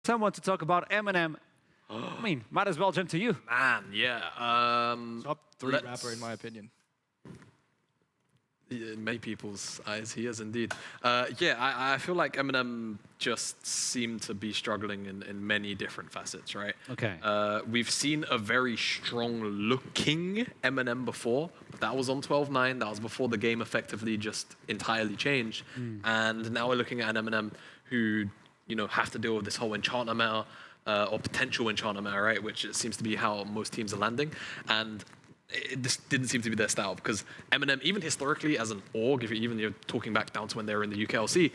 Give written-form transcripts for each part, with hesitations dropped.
someone to talk about MNM. I mean, might as well jump to you. Man, yeah. Top 3 rapper, in my opinion. In many people's eyes, he is indeed. Yeah, I feel like Eminem just seemed to be struggling in many different facets, right? Okay. We've seen a very strong-looking Eminem before. That was on 12-9. That was before the game effectively just entirely changed. And now we're looking at an Eminem who, you know, have to deal with this whole enchanter meta, or potential enchanter meta, right? Which it seems to be how most teams are landing. And it just didn't seem to be their style, because Eminem, even historically as an org, if you're talking back down to when they were in the UKLC,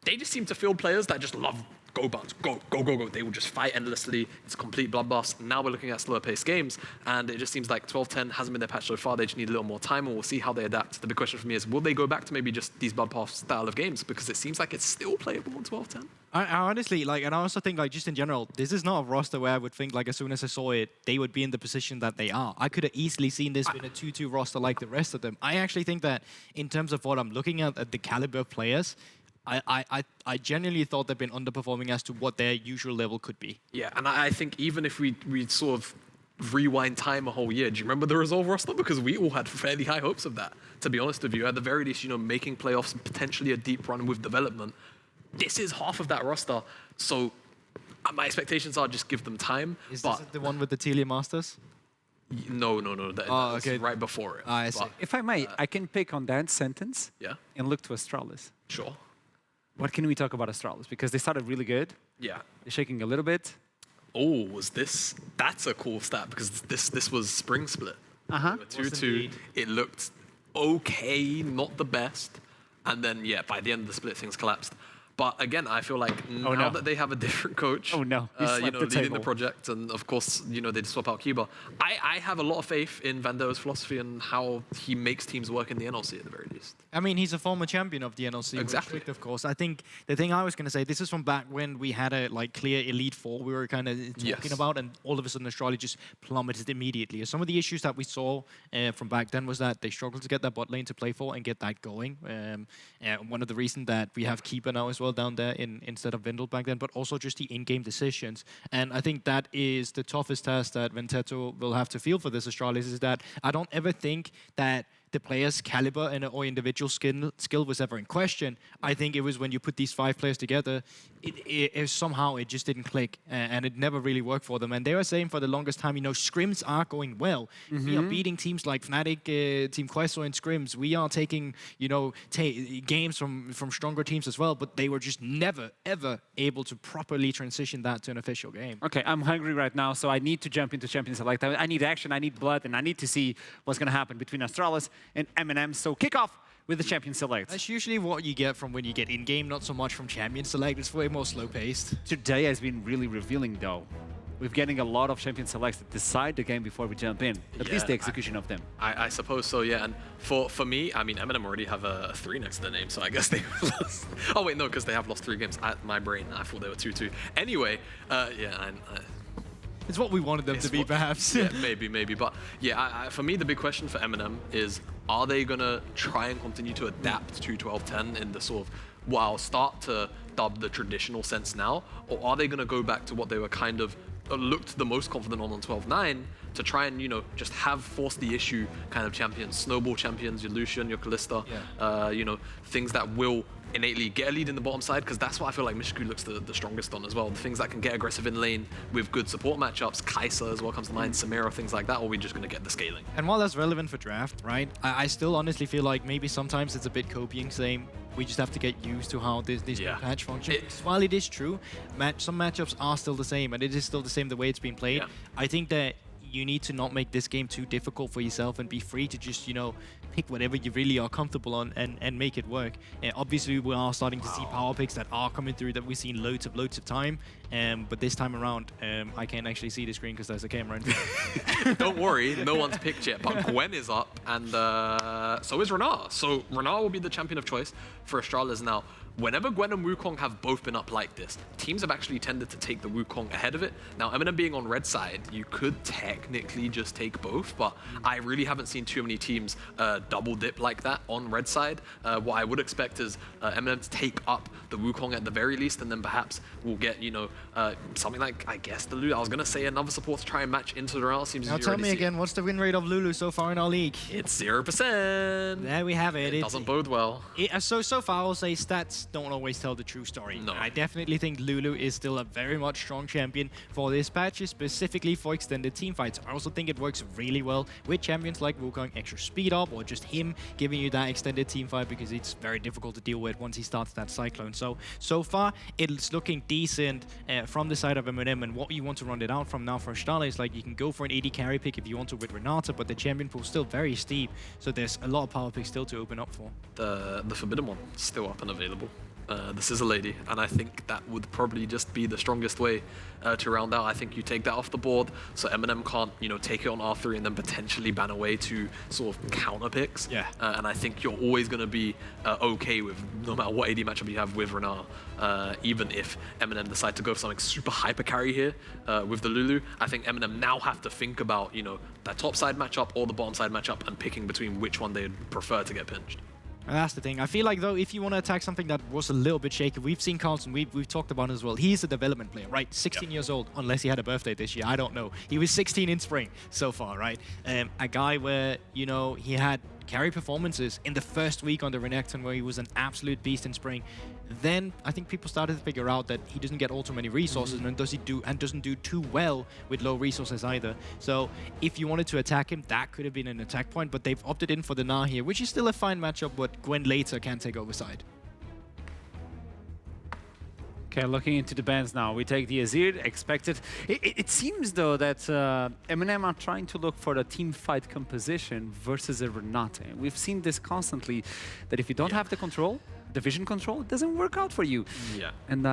they just seem to field players that just love go bounce, go, go, go, go. They will just fight endlessly. It's a complete bloodbath. Now we're looking at slower paced games, and it just seems like 12-10 hasn't been their patch so far. They just need a little more time, and we'll see how they adapt. The big question for me is, will they go back to maybe just these bloodbath style of games? Because it seems like it's still playable on 12-10. I honestly, like, and I also think, like, just in general, this is not a roster where I would think, like, as soon as I saw it, they would be in the position that they are. I could have easily seen this in a 2-2 roster like the rest of them. I actually think that in terms of what I'm looking at the caliber of players, I genuinely thought they've been underperforming as to what their usual level could be. Yeah, and I think even if we sort of rewind time a whole year, do you remember the Resolve roster? Because we all had fairly high hopes of that, to be honest with you. At the very least, you know, making playoffs and potentially a deep run with development. This is half of that roster, so my expectations are just give them time. Is this the one with the Telia Masters? No. That's okay. right before it. I see. If I may, I can pick on that sentence and look to Astralis. Sure. What can we talk about Astralis? Because they started really good. Yeah. They're shaking a little bit. Oh, was this? That's a cool stat, because this was spring split. 2-2. It looked okay, not the best. And then, yeah, by the end of the split, things collapsed. But again, I feel like now that they have a different coach, you know, leading the project, and of course, you know, they swap out Cuba. I have a lot of faith in Vando's philosophy and how he makes teams work in the NLC at the very least. I mean, he's a former champion of the NLC. Exactly. Of course. I think the thing I was going to say, this is from back when we had a clear Elite Four we were kind of talking about, and all of a sudden Astralis just plummeted immediately. Some of the issues that we saw from back then was that they struggled to get that bot lane to play for and get that going. One of the reasons that we have Keeper now as well down there instead of Vindel back then, but also just the in-game decisions. And I think that is the toughest test that Ventetto will have to feel for this Astralis, is that I don't ever think that the player's caliber or individual skill was ever in question. I think it was when you put these 5 players together, somehow it just didn't click, and it never really worked for them. And they were saying for the longest time, you know, scrims are going well. We are beating teams like Fnatic, Team Queso in scrims. We are taking, you know, games from stronger teams as well, but they were just never, ever able to properly transition that to an official game. Okay, I'm hungry right now, so I need to jump into Champions Select. I need action, I need blood, and I need to see what's going to happen between Astralis and MNM. So kick off with the Champion Select. That's usually what you get from when you get in-game, not so much from Champion Select. It's way more slow-paced. Today has been really revealing, though. We're getting a lot of Champion Selects that decide the game before we jump in. At least the execution of them. I suppose so, yeah. And for me, I mean, MNM already have a 3 next to their name, so I guess they lost. Oh, wait, no, because they have lost 3 games. My brain, I thought they were 2-2. Anyway, yeah, it's what we wanted them to be, perhaps. Yeah, maybe. But yeah, for me, the big question for MNM is, are they going to try and continue to adapt to 12-10 in the sort of what I'll start to dub the traditional sense now? Or are they going to go back to what they were kind of looked the most confident on 12-9 to try and, you know, just have force the issue kind of champions, snowball champions, your Lucian, your Kalista, you know, things that will innately get a lead in the bottom side, because that's what I feel like Mishiku looks the strongest on as well. The things that can get aggressive in lane with good support matchups, Kai'Sa as well comes to mind, Samira, things like that, or are we just going to get the scaling? And while that's relevant for draft, right, I still honestly feel like maybe sometimes it's a bit copying, saying we just have to get used to how this patch functions. While it is true, some matchups are still the same, and it is still the same the way it's been played. I think that you need to not make this game too difficult for yourself and be free to just, you know, pick whatever you really are comfortable on and make it work. Obviously, we are starting to see power picks that are coming through that we've seen loads of time. But this time around, I can't actually see the screen because there's a camera in there. Don't worry, no one's picked yet, but Gwen is up, and so is Renar. So Renar will be the champion of choice for Astralis now. Whenever Gwen and Wukong have both been up like this, teams have actually tended to take the Wukong ahead of it. Now, MNM being on red side, you could technically just take both, but I really haven't seen too many teams double dip like that on red side. What I would expect is MNM to take up the Wukong at the very least, and then perhaps we'll get, you know, something like, I guess, the Lulu. I was going to say another support to try and match into the round. Seems now tell me again, what's the win rate of Lulu so far in our league? It's 0%. There we have it. It doesn't bode well. So far, I'll say stats don't always tell the true story. No. I definitely think Lulu is still a very much strong champion for this patch, specifically for extended team fights. I also think it works really well with champions like Wukong, extra speed up, or just him giving you that extended team fight, because it's very difficult to deal with once he starts that cyclone. So far, it's looking decent from the side of MNM, and what you want to run it out from now for Astralis, like you can go for an AD carry pick if you want to with Renata, but the champion pool is still very steep, so there's a lot of power picks still to open up for. The Forbidden one still up and available. The Scissor Lady, and I think that would probably just be the strongest way to round out. I think you take that off the board, so MNM can't, you know, take it on R3 and then potentially ban away to sort of counter picks. Yeah. And I think you're always going to be okay with no matter what AD matchup you have with Renata. Even if MNM decide to go for something super hyper carry here with the Lulu, I think MNM now have to think about, you know, that top side matchup or the bottom side matchup and picking between which one they'd prefer to get pinched. And that's the thing. I feel like, though, if you want to attack something that was a little bit shaky, we've seen Carlson, we've talked about it as well. He's a development player, right? 16 years old, unless he had a birthday this year. I don't know. He was 16 in spring so far, right? A guy where, you know, he had carry performances in the first week on the Renekton where he was an absolute beast in spring. Then I think people started to figure out that he doesn't get all too many resources and doesn't do too well with low resources either. So if you wanted to attack him, that could have been an attack point, but they've opted in for the Gnar here, which is still a fine matchup, but Gwen later can take over side. Okay, looking into the bans now. We take the Azir, expected. It seems, though, that MNM are trying to look for the team fight composition versus a Renata. We've seen this constantly, that if you don't have the control, the vision control, it doesn't work out for you. Yeah. And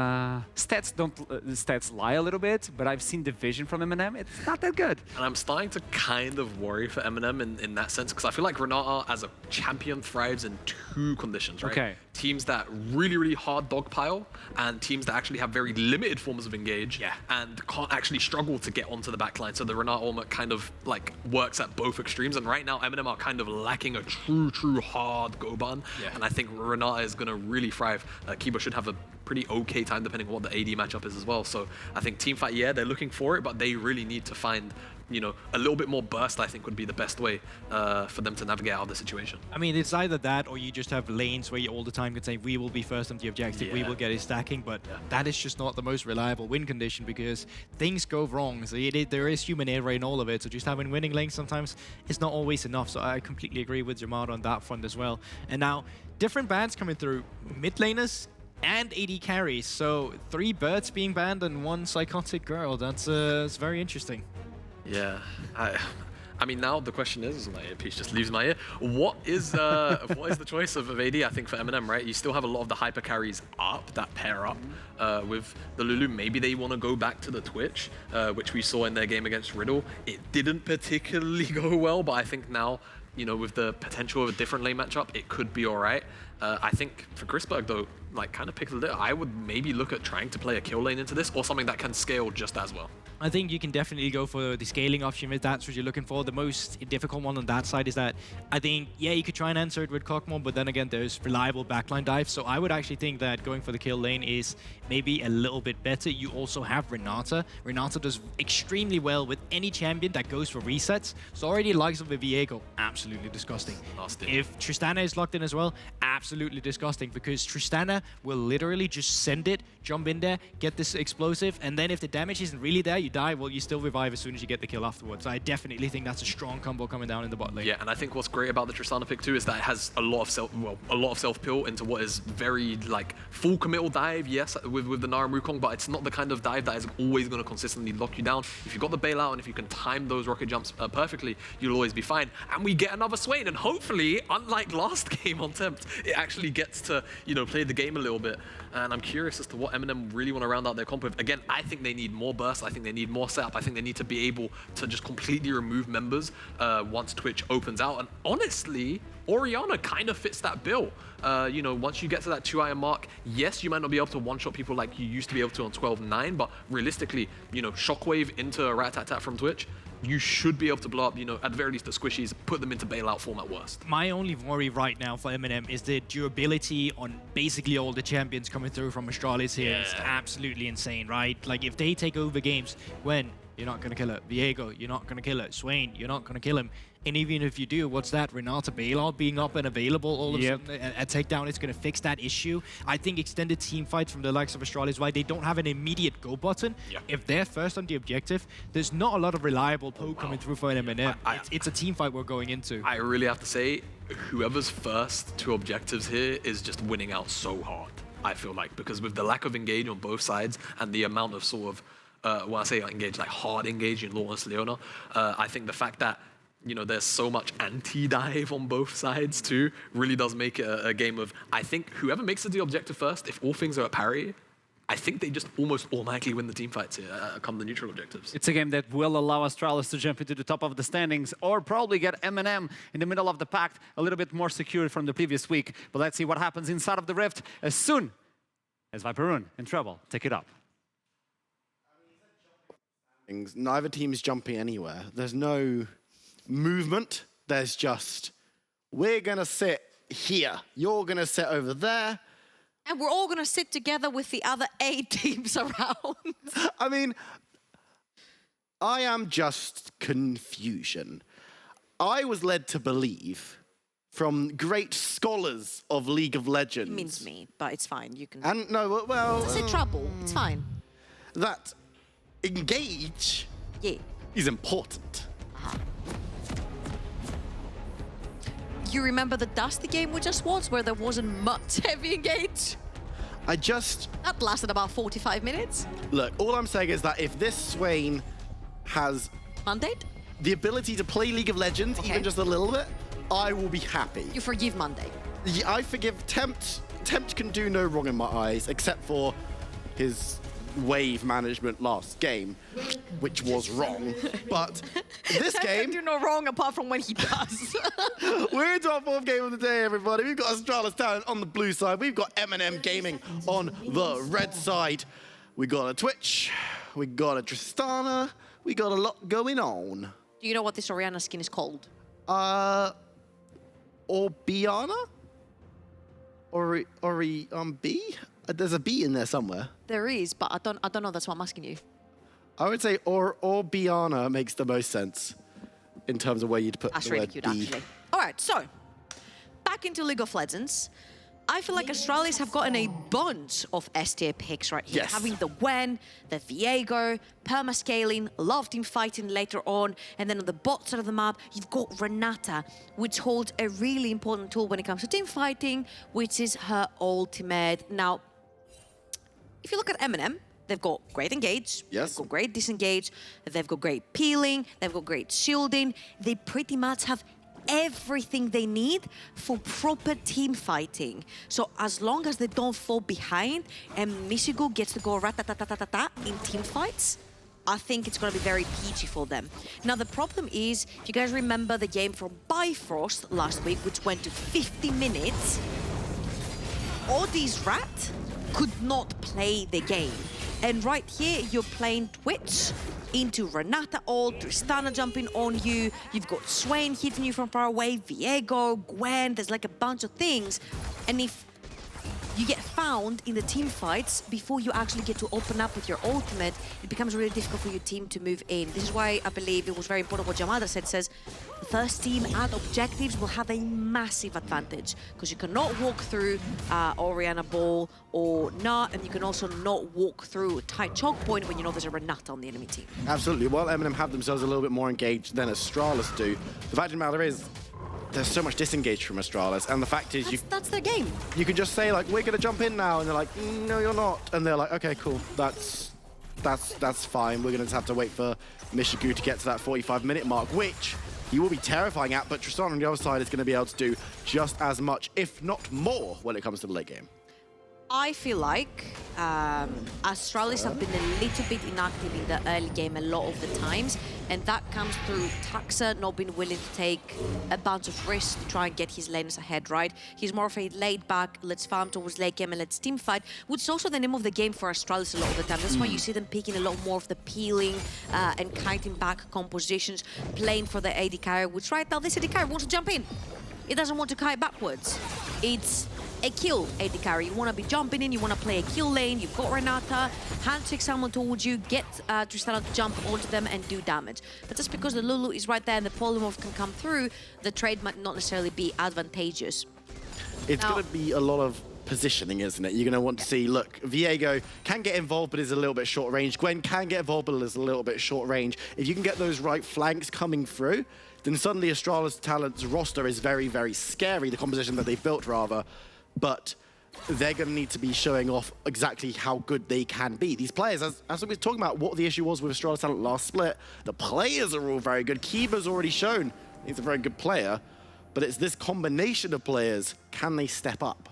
stats lie a little bit, but I've seen the vision from MNM. It's not that good. And I'm starting to kind of worry for MNM in that sense, because I feel like Renata as a champion thrives in two conditions, right? Okay. Teams that really, really hard dogpile, and teams that actually have very limited forms of engage, Yeah. and can't actually struggle to get onto the backline. So the Renata almost kind of like works at both extremes, and right now MNM are kind of lacking a true hard go ban, and I think Renata is going to really thrive. Kiba should have a pretty okay time depending on what the AD matchup is as well. So I think teamfight, yeah, they're looking for it, but they really need to find, you know, a little bit more burst. I think would be the best way for them to navigate out of the situation. I mean, it's either that or you just have lanes where you all the time can say, we will be first on the objective, we Yeah. will get his stacking, but that is just not the most reliable win condition because things go wrong. So there is human error in all of it, so just having winning lanes sometimes is not always enough. So I completely agree with Jamad on that front as well. And now, different bans coming through, mid laners and AD carries. So 3 birds being banned and 1 psychotic girl. That's very interesting. Yeah, I mean, now the question is, my earpiece just leaves my ear. What is the choice of AD? I think for MNM, right? You still have a lot of the hyper carries up that pair up with the Lulu. Maybe they want to go back to the Twitch, which we saw in their game against Riddle. It didn't particularly go well, but I think now, you know, with the potential of a different lane matchup, it could be all right. I think for Chrisberg, though, like kind of pick a little, I would maybe look at trying to play a kill lane into this or something that can scale just as well. I think you can definitely go for the scaling option if that's what you're looking for. The most difficult one on that side is that I think, yeah, you could try and answer it with Cockmore, but then again, there's reliable backline dives. So I would actually think that going for the kill lane is maybe a little bit better. You also have Renata. Renata does extremely well with any champion that goes for resets. So already likes of the Viego, absolutely disgusting. Nasty. If Tristana is locked in as well, absolutely disgusting because Tristana will literally just send it, jump in there, get this explosive, and then if the damage isn't really there, you die, well, you still revive as soon as you get the kill afterwards. So I definitely think that's a strong combo coming down in the bot lane. Yeah, and I think what's great about the Tristana pick too is that it has a lot of self-pill into what is very like full committal dive, yes, with the Gnar and Wukong, but it's not the kind of dive that is always going to consistently lock you down. If you've got the bailout and if you can time those rocket jumps perfectly, you'll always be fine. And we get another Swain, and hopefully, unlike last game on Tempt, it actually gets to, you know, play the game a little bit. And I'm curious as to what MNM really want to round out their comp with. Again, I think they need more burst. I think they need more setup. I think they need to be able to just completely remove members once Twitch opens out. And honestly, Orianna kind of fits that bill. You know, once you get to that 2-iron mark, yes, you might not be able to one-shot people like you used to be able to on 12-9, but realistically, you know, Shockwave into a rat-tat-tat from Twitch, you should be able to blow up, you know, at the very least the squishies, put them into bailout form at worst. My only worry right now for MNM is the durability on basically all the champions coming through from Astralis here. It's absolutely insane, right? Like, if they take over games, Gwen, you're not going to kill her. Viego, you're not going to kill her. Swain, you're not going to kill him. And even if you do, what's that? Renata bailout being up and available all of a sudden, a takedown is going to fix that issue. I think extended team fights from the likes of Astralis, why they don't have an immediate go button. If they're first on the objective, there's not a lot of reliable poke coming through for an MNM. It's a team fight we're going into. I really have to say, whoever's first to objectives here is just winning out so hard, I feel like, because with the lack of engage on both sides and the amount of sort of, when I say engage, like hard engage in Lawrence Leona, I think the fact that, you know, there's so much anti-dive on both sides too, really does make it a game of, I think whoever makes it the objective first, if all things are at parity, I think they just almost automatically win the team fights here, come the neutral objectives. It's a game that will allow Astralis to jump into the top of the standings or probably get MNM in the middle of the pack, a little bit more secure from the previous week. But let's see what happens inside of the Rift as soon as Viperun and Treble take it up. Neither team is jumping anywhere. There's no movement. There's just, we're going to sit here. You're going to sit over there. And we're all going to sit together with the other 8 teams around. I mean, I am just confusion. I was led to believe from great scholars of League of Legends. It means me, but it's fine. You can. And no, well. It's trouble. It's fine. That engage is important. You remember the Dusty game we just watched where there wasn't much heavy engage? That lasted about 45 minutes. Look, all I'm saying is that if this Swain has Mandate? the ability to play League of Legends, even just a little bit, I will be happy. You forgive Monday. Yeah, I forgive Tempt. Tempt can do no wrong in my eyes, except for his wave management last game, which was wrong. But this game... Can do no wrong apart from when he does. We're into our 4th game of the day, everybody. We've got Astralis Talent on the blue side. We've got MNM Gaming on the red side. We got a Twitch. We got a Tristana. We got a lot going on. Do you know what this Orianna skin is called? Orbiana? B? There's a B in there somewhere. There is, but I don't know. That's why I'm asking you. I would say Orbiana makes the most sense in terms of where you'd put That's the really word cute, B. actually. All right, so back into League of Legends. I feel like Astralis have gotten a bunch of S tier picks right here. Yes. Having the Gwen, the Viego, perma-scaling, love team fighting later on, and then on the bot side of the map, you've got Renata, which holds a really important tool when it comes to team fighting, which is her ultimate. Now, if you look at MNM, they've got great engage, yes. They've got great disengage, they've got great peeling, they've got great shielding. They pretty much have everything they need for proper team fighting. So as long as they don't fall behind and Michigo gets to go rat-ta-ta-ta-ta-ta in team fights, I think it's going to be very peachy for them. Now, the problem is, if you guys remember the game from Bifrost last week, which went to 50 minutes, Odie's Rat could not play the game. And right here, you're playing Twitch into Renata ult, Tristana jumping on you, you've got Swain hitting you from far away, Viego, Gwen, there's like a bunch of things. And if you get found in the team fights before you actually get to open up with your ultimate, it becomes really difficult for your team to move in. This is why I believe it was very important what Jamada says the first team at objectives will have a massive advantage because you cannot walk through Orianna Ball or not, and you can also not walk through a tight choke point when you know there's a Renata on the enemy team. Absolutely. While MNM have themselves a little bit more engaged than Astralis do, the fact of the matter is, there's so much disengaged from Astralis, and the fact is that's their game. You can just say like, we're gonna jump in now, and they're like, no, you're not, and they're like, okay, cool, that's fine. We're gonna just have to wait for Michigo to get to that 45-minute mark, which he will be terrifying at, but Tristana on the other side is gonna be able to do just as much, if not more, when it comes to the late game. I feel like Astralis have been a little bit inactive in the early game a lot of the times, and that comes through Taxa not being willing to take a bunch of risks to try and get his lanes ahead, right? He's more of a laid back, let's farm towards late game and let's team fight, which is also the name of the game for Astralis a lot of the time. That's why you see them picking a lot more of the peeling and kiting back compositions, playing for the AD carry, which right now this AD carry wants to jump in. It doesn't want to kite backwards. It's a kill AD carry. You want to be jumping in, you want to play a kill lane, you've got Renata, handshake someone towards you, get Tristana to jump onto them and do damage. But just because the Lulu is right there and the polymorph can come through, the trade might not necessarily be advantageous. It's going to be a lot of positioning, isn't it? You're going to want to see, look, Viego can get involved but is a little bit short range. Gwen can get involved but is a little bit short range. If you can get those right flanks coming through, then suddenly Astralis Talent's roster is very, very scary, the composition that they've built rather. But they're going to need to be showing off exactly how good they can be. These players, as we were talking about what the issue was with Astralis Talent last split, the players are all very good. Kiba's already shown he's a very good player, but it's this combination of players. Can they step up?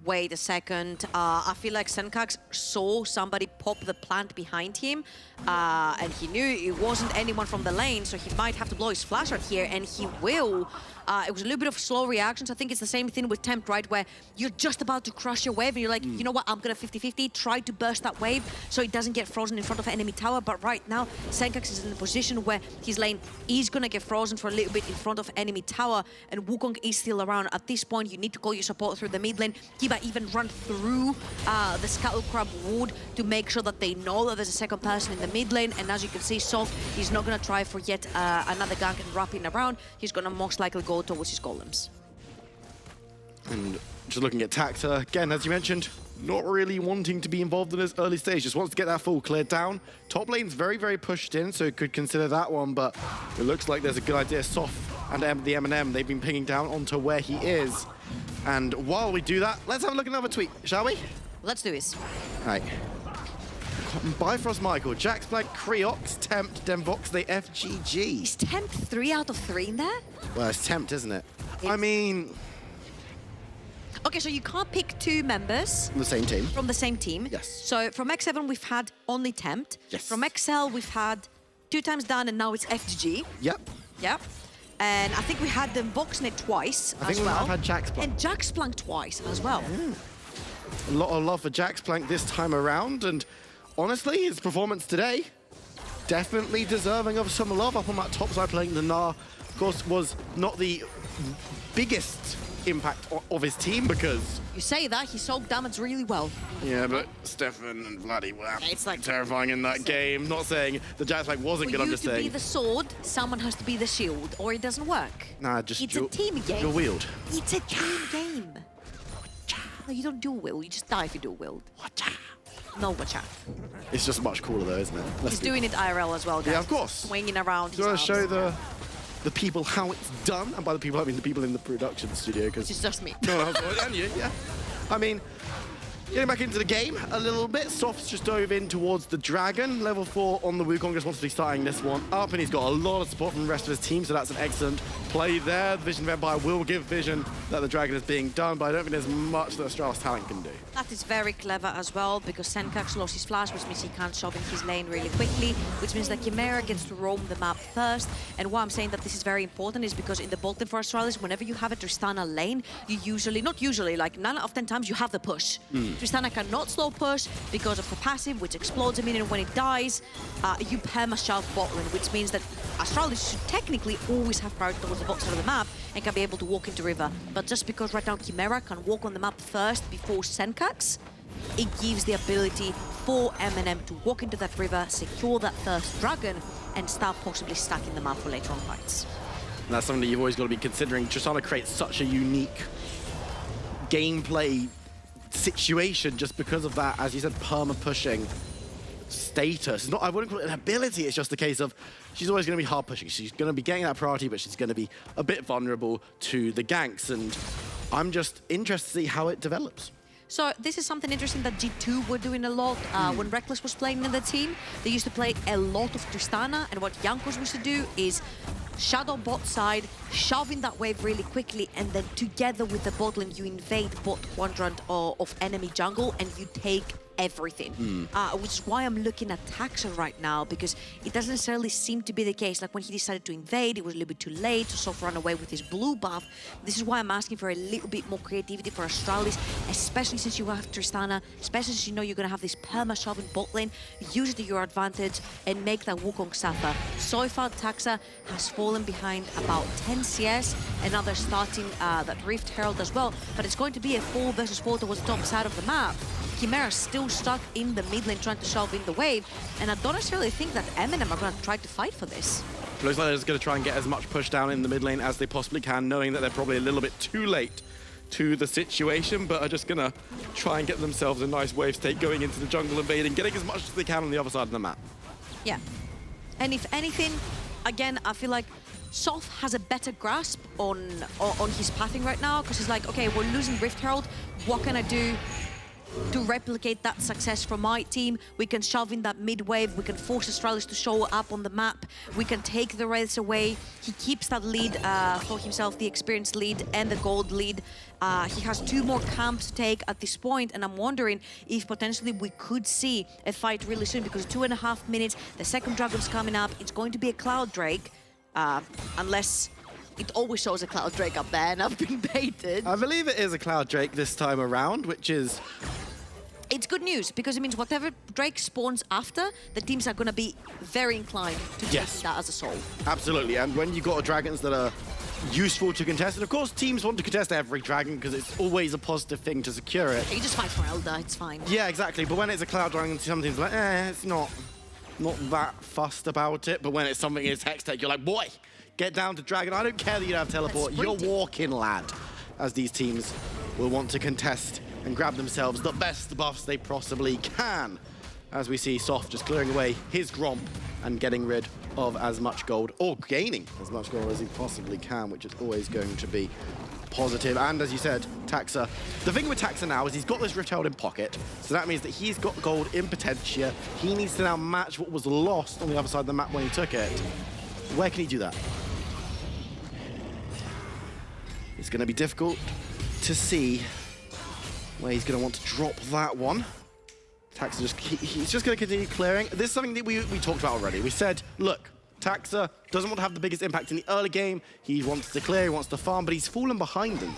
Wait a second. I feel like Senkax saw somebody pop the plant behind him, and he knew it wasn't anyone from the lane, so he might have to blow his flash out here, and he will. It was a little bit of slow reactions. I think it's the same thing with Tempt, right? Where you're just about to crush your wave and you're like, you know what, I'm gonna 50-50, try to burst that wave so it doesn't get frozen in front of an enemy tower. But right now, Senkax is in a position where his lane is gonna get frozen for a little bit in front of enemy tower, and Wukong is still around. At this point, you need to call your support through the mid lane. Kiba even run through the Scuttle Crab ward to make sure that they know that there's a second person in the mid lane. And as you can see, Soft, he's not gonna try for yet another gank and wrapping around. He's gonna most likely go towards his golems. And just looking at Taxa, again, as you mentioned, not really wanting to be involved in this early stage, just wants to get that full cleared down. Top lane's very, very pushed in, so could consider that one, but it looks like there's a good idea. Soft and the MNM, they've been pinging down onto where he is. And while we do that, let's have a look at another tweet, shall we? Let's do this. All right. Bifrost Michael, Jax Black, Creox, Tempt, Demvox, the FGG. Is Tempt 3 out of 3 in there? Well, it's Tempt, isn't it? I mean... Okay, so you can't pick two members From the same team. from the same team. Yes. So from X7, we've had only Tempt. Yes. From XL, we've had 2 times Dan, and now it's FGG. Yep. Yep. And I think we had them Voxnet twice I think as we might well. have had Jax Plank. And Jax Plank twice as well. A lot of love for Jax Plank this time around, and honestly, his performance today, definitely deserving of some love up on that top side playing the Gnar. Of course, was not the biggest impact of his team because... You say that, he soaked damage really well. Yeah, but Stefan and Vladdy were It's like- terrifying in that game. Not saying the Jax Plank wasn't good, I'm just For you to be saying... the sword, someone has to be the shield, or it doesn't work. Nah, just It's a team game. Dual wield. It's a team game. No, you don't dual wield, you just die if you dual wield. No, watcha. It's just much cooler though, isn't it? He's doing it IRL as well, guys. Yeah, of course. Swinging around his You want arms. to show the people how it's done, and by the people I mean the people in the production studio, because It's just me. no, and you, yeah. I mean, getting back into the game a little bit. Soft's just dove in towards the Dragon. Level 4 on the Wukong, just wants to be starting this one up, and he's got a lot of support from the rest of his team, so that's an excellent play there. The Vision of Empire will give Vision that the Dragon is being done, but I don't think there's much that Astralis Talent can do. That is very clever as well, because Senkax lost his flash, which means he can't shove in his lane really quickly, which means that Chimera gets to roam the map first. And why I'm saying that this is very important is because in the bot lane for Astralis, whenever you have a Tristana lane, you usually, not usually, like 9 out of 10 times you have the push. Tristana cannot slow push because of the passive, which explodes a minute, and when it dies, you perma-shove bot lane, which means that Astralis should technically always have priority towards the bot side of the map and can be able to walk into river. But just because right now Chimera can walk on the map first before Senkax, it gives the ability for MNM to walk into that river, secure that first dragon, and start possibly stacking the map for later on fights. And that's something that you've always got to be considering. Tristana creates such a unique gameplay situation just because of that, as you said, perma-pushing status. It's not, I wouldn't call it an ability, it's just a case of she's always going to be hard pushing. She's going to be getting that priority, but she's going to be a bit vulnerable to the ganks, and I'm just interested to see how it develops. So this is something interesting that G2 were doing a lot. When Reckless was playing in the team, they used to play a lot of Tristana, and what Jankos used to do is shadow bot side, shoving that wave really quickly, and then together with the bot lane, you invade bot quadrant of enemy jungle and you take everything. Which is why I'm looking at Taxa right now, because it doesn't necessarily seem to be the case. Like when he decided to invade, it was a little bit too late to sort of run away with his blue buff. This is why I'm asking for a little bit more creativity for Astralis, especially since you have Tristana, especially since you know you're going to have this perma shove in bot lane. Use it to your advantage and make that Wukong suffer. So far, Taxa has fallen behind about 10 CS, and now they're starting that Rift Herald as well. But it's going to be a 4 versus 4 towards the top side of the map. Chimera still stuck in the mid lane trying to shove in the wave, and I don't necessarily think that MNM are going to try to fight for this. Looks like they're just going to try and get as much push down in the mid lane as they possibly can, knowing that they're probably a little bit too late to the situation, but are just going to try and get themselves a nice wave state going into the jungle invading, getting as much as they can on the other side of the map. Yeah. And if anything, again, I feel like Soph has a better grasp on his pathing right now, because he's like, okay, we're losing Rift Herald. What can I do to replicate that success from my team? We can shove in that mid wave, we can force Astralis to show up on the map, we can take the Wraiths away. He keeps that lead for himself, the experience lead and the gold lead. He has 2 more camps to take at this point, and I'm wondering if potentially we could see a fight really soon, because 2.5 minutes, the second dragon's coming up, it's going to be a Cloud Drake, unless it always shows a Cloud Drake up there and I've been baited. I believe it is a Cloud Drake this time around, which is... It's good news, because it means whatever Drake spawns after, the teams are going to be very inclined to take that as a soul. Absolutely, and when you've got dragons that are useful to contest, and of course teams want to contest every dragon because it's always a positive thing to secure it. You just fight for Elder, it's fine. Yeah, exactly, but when it's a Cloud Dragon, some teams are like, it's not that fussed about it, but when it's something in Hex Tech, you're like, boy, get down to Dragon. I don't care that you don't have teleport, you're walking, lad. As these teams will want to contest and grab themselves the best buffs they possibly can. As we see Soph just clearing away his Gromp and getting rid of as much gold, or gaining as much gold as he possibly can, which is always going to be positive. And as you said, Taxa, the thing with Taxa now is he's got this Rift Herald in pocket, so that means that he's got gold in Potentia. He needs to now match what was lost on the other side of the map when he took it. Where can he do that? It's going to be difficult to see where he's going to want to drop that one. Taxa he's just going to continue clearing. This is something that we talked about already. We said, look, Taxa doesn't want to have the biggest impact in the early game. He wants to clear, he wants to farm, but he's fallen behind them.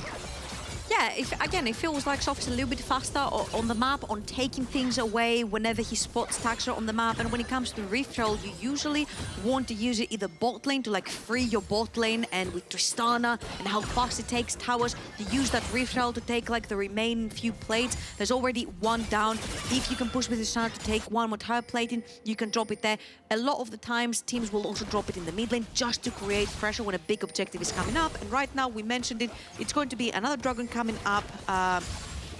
Yeah, again, it feels like Soph is a little bit faster on the map, on taking things away whenever he spots Taxa on the map. And when it comes to Rift Herald, you usually want to use it either bot lane to like free your bot lane, and with Tristana and how fast it takes towers, you use that Rift Herald to take like the remaining few plates. There's already 1 down. If you can push with Tristana to take 1 more tower plating, you can drop it there. A lot of the times, teams will also drop it in the mid lane just to create pressure when a big objective is coming up. And right now, we mentioned it, it's going to be another dragon coming up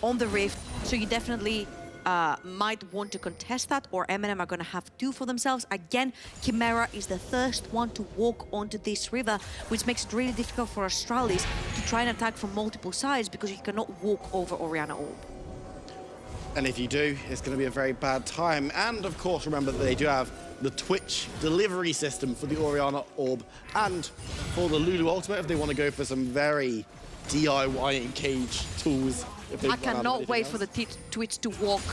on the Rift, so you definitely might want to contest that, or MNM are going to have 2 for themselves. Again, Chimera is the first one to walk onto this river, which makes it really difficult for Astralis to try and attack from multiple sides, because you cannot walk over Orianna Orb. And if you do, it's going to be a very bad time. And of course, remember that they do have the Twitch delivery system for the Orianna Orb and for the Lulu Ultimate if they want to go for some very DIY engage tools. I cannot wait for the Twitch to walk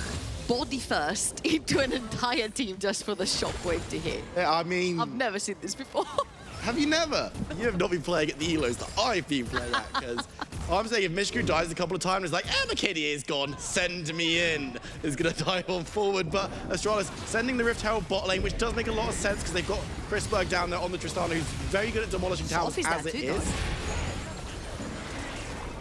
body first into an entire team just for the shockwave to hit. Yeah, I mean... I've never seen this before. Have you never? You have not been playing at the elos that I've been playing at, because I'm saying if Mishku dies a couple of times, it's like, the kitty is gone, send me in. Is going to dive on forward, but Astralis sending the Rift Herald bot lane, which does make a lot of sense, because they've got Chrisberg down there on the Tristana, who's very good at demolishing towers as it is.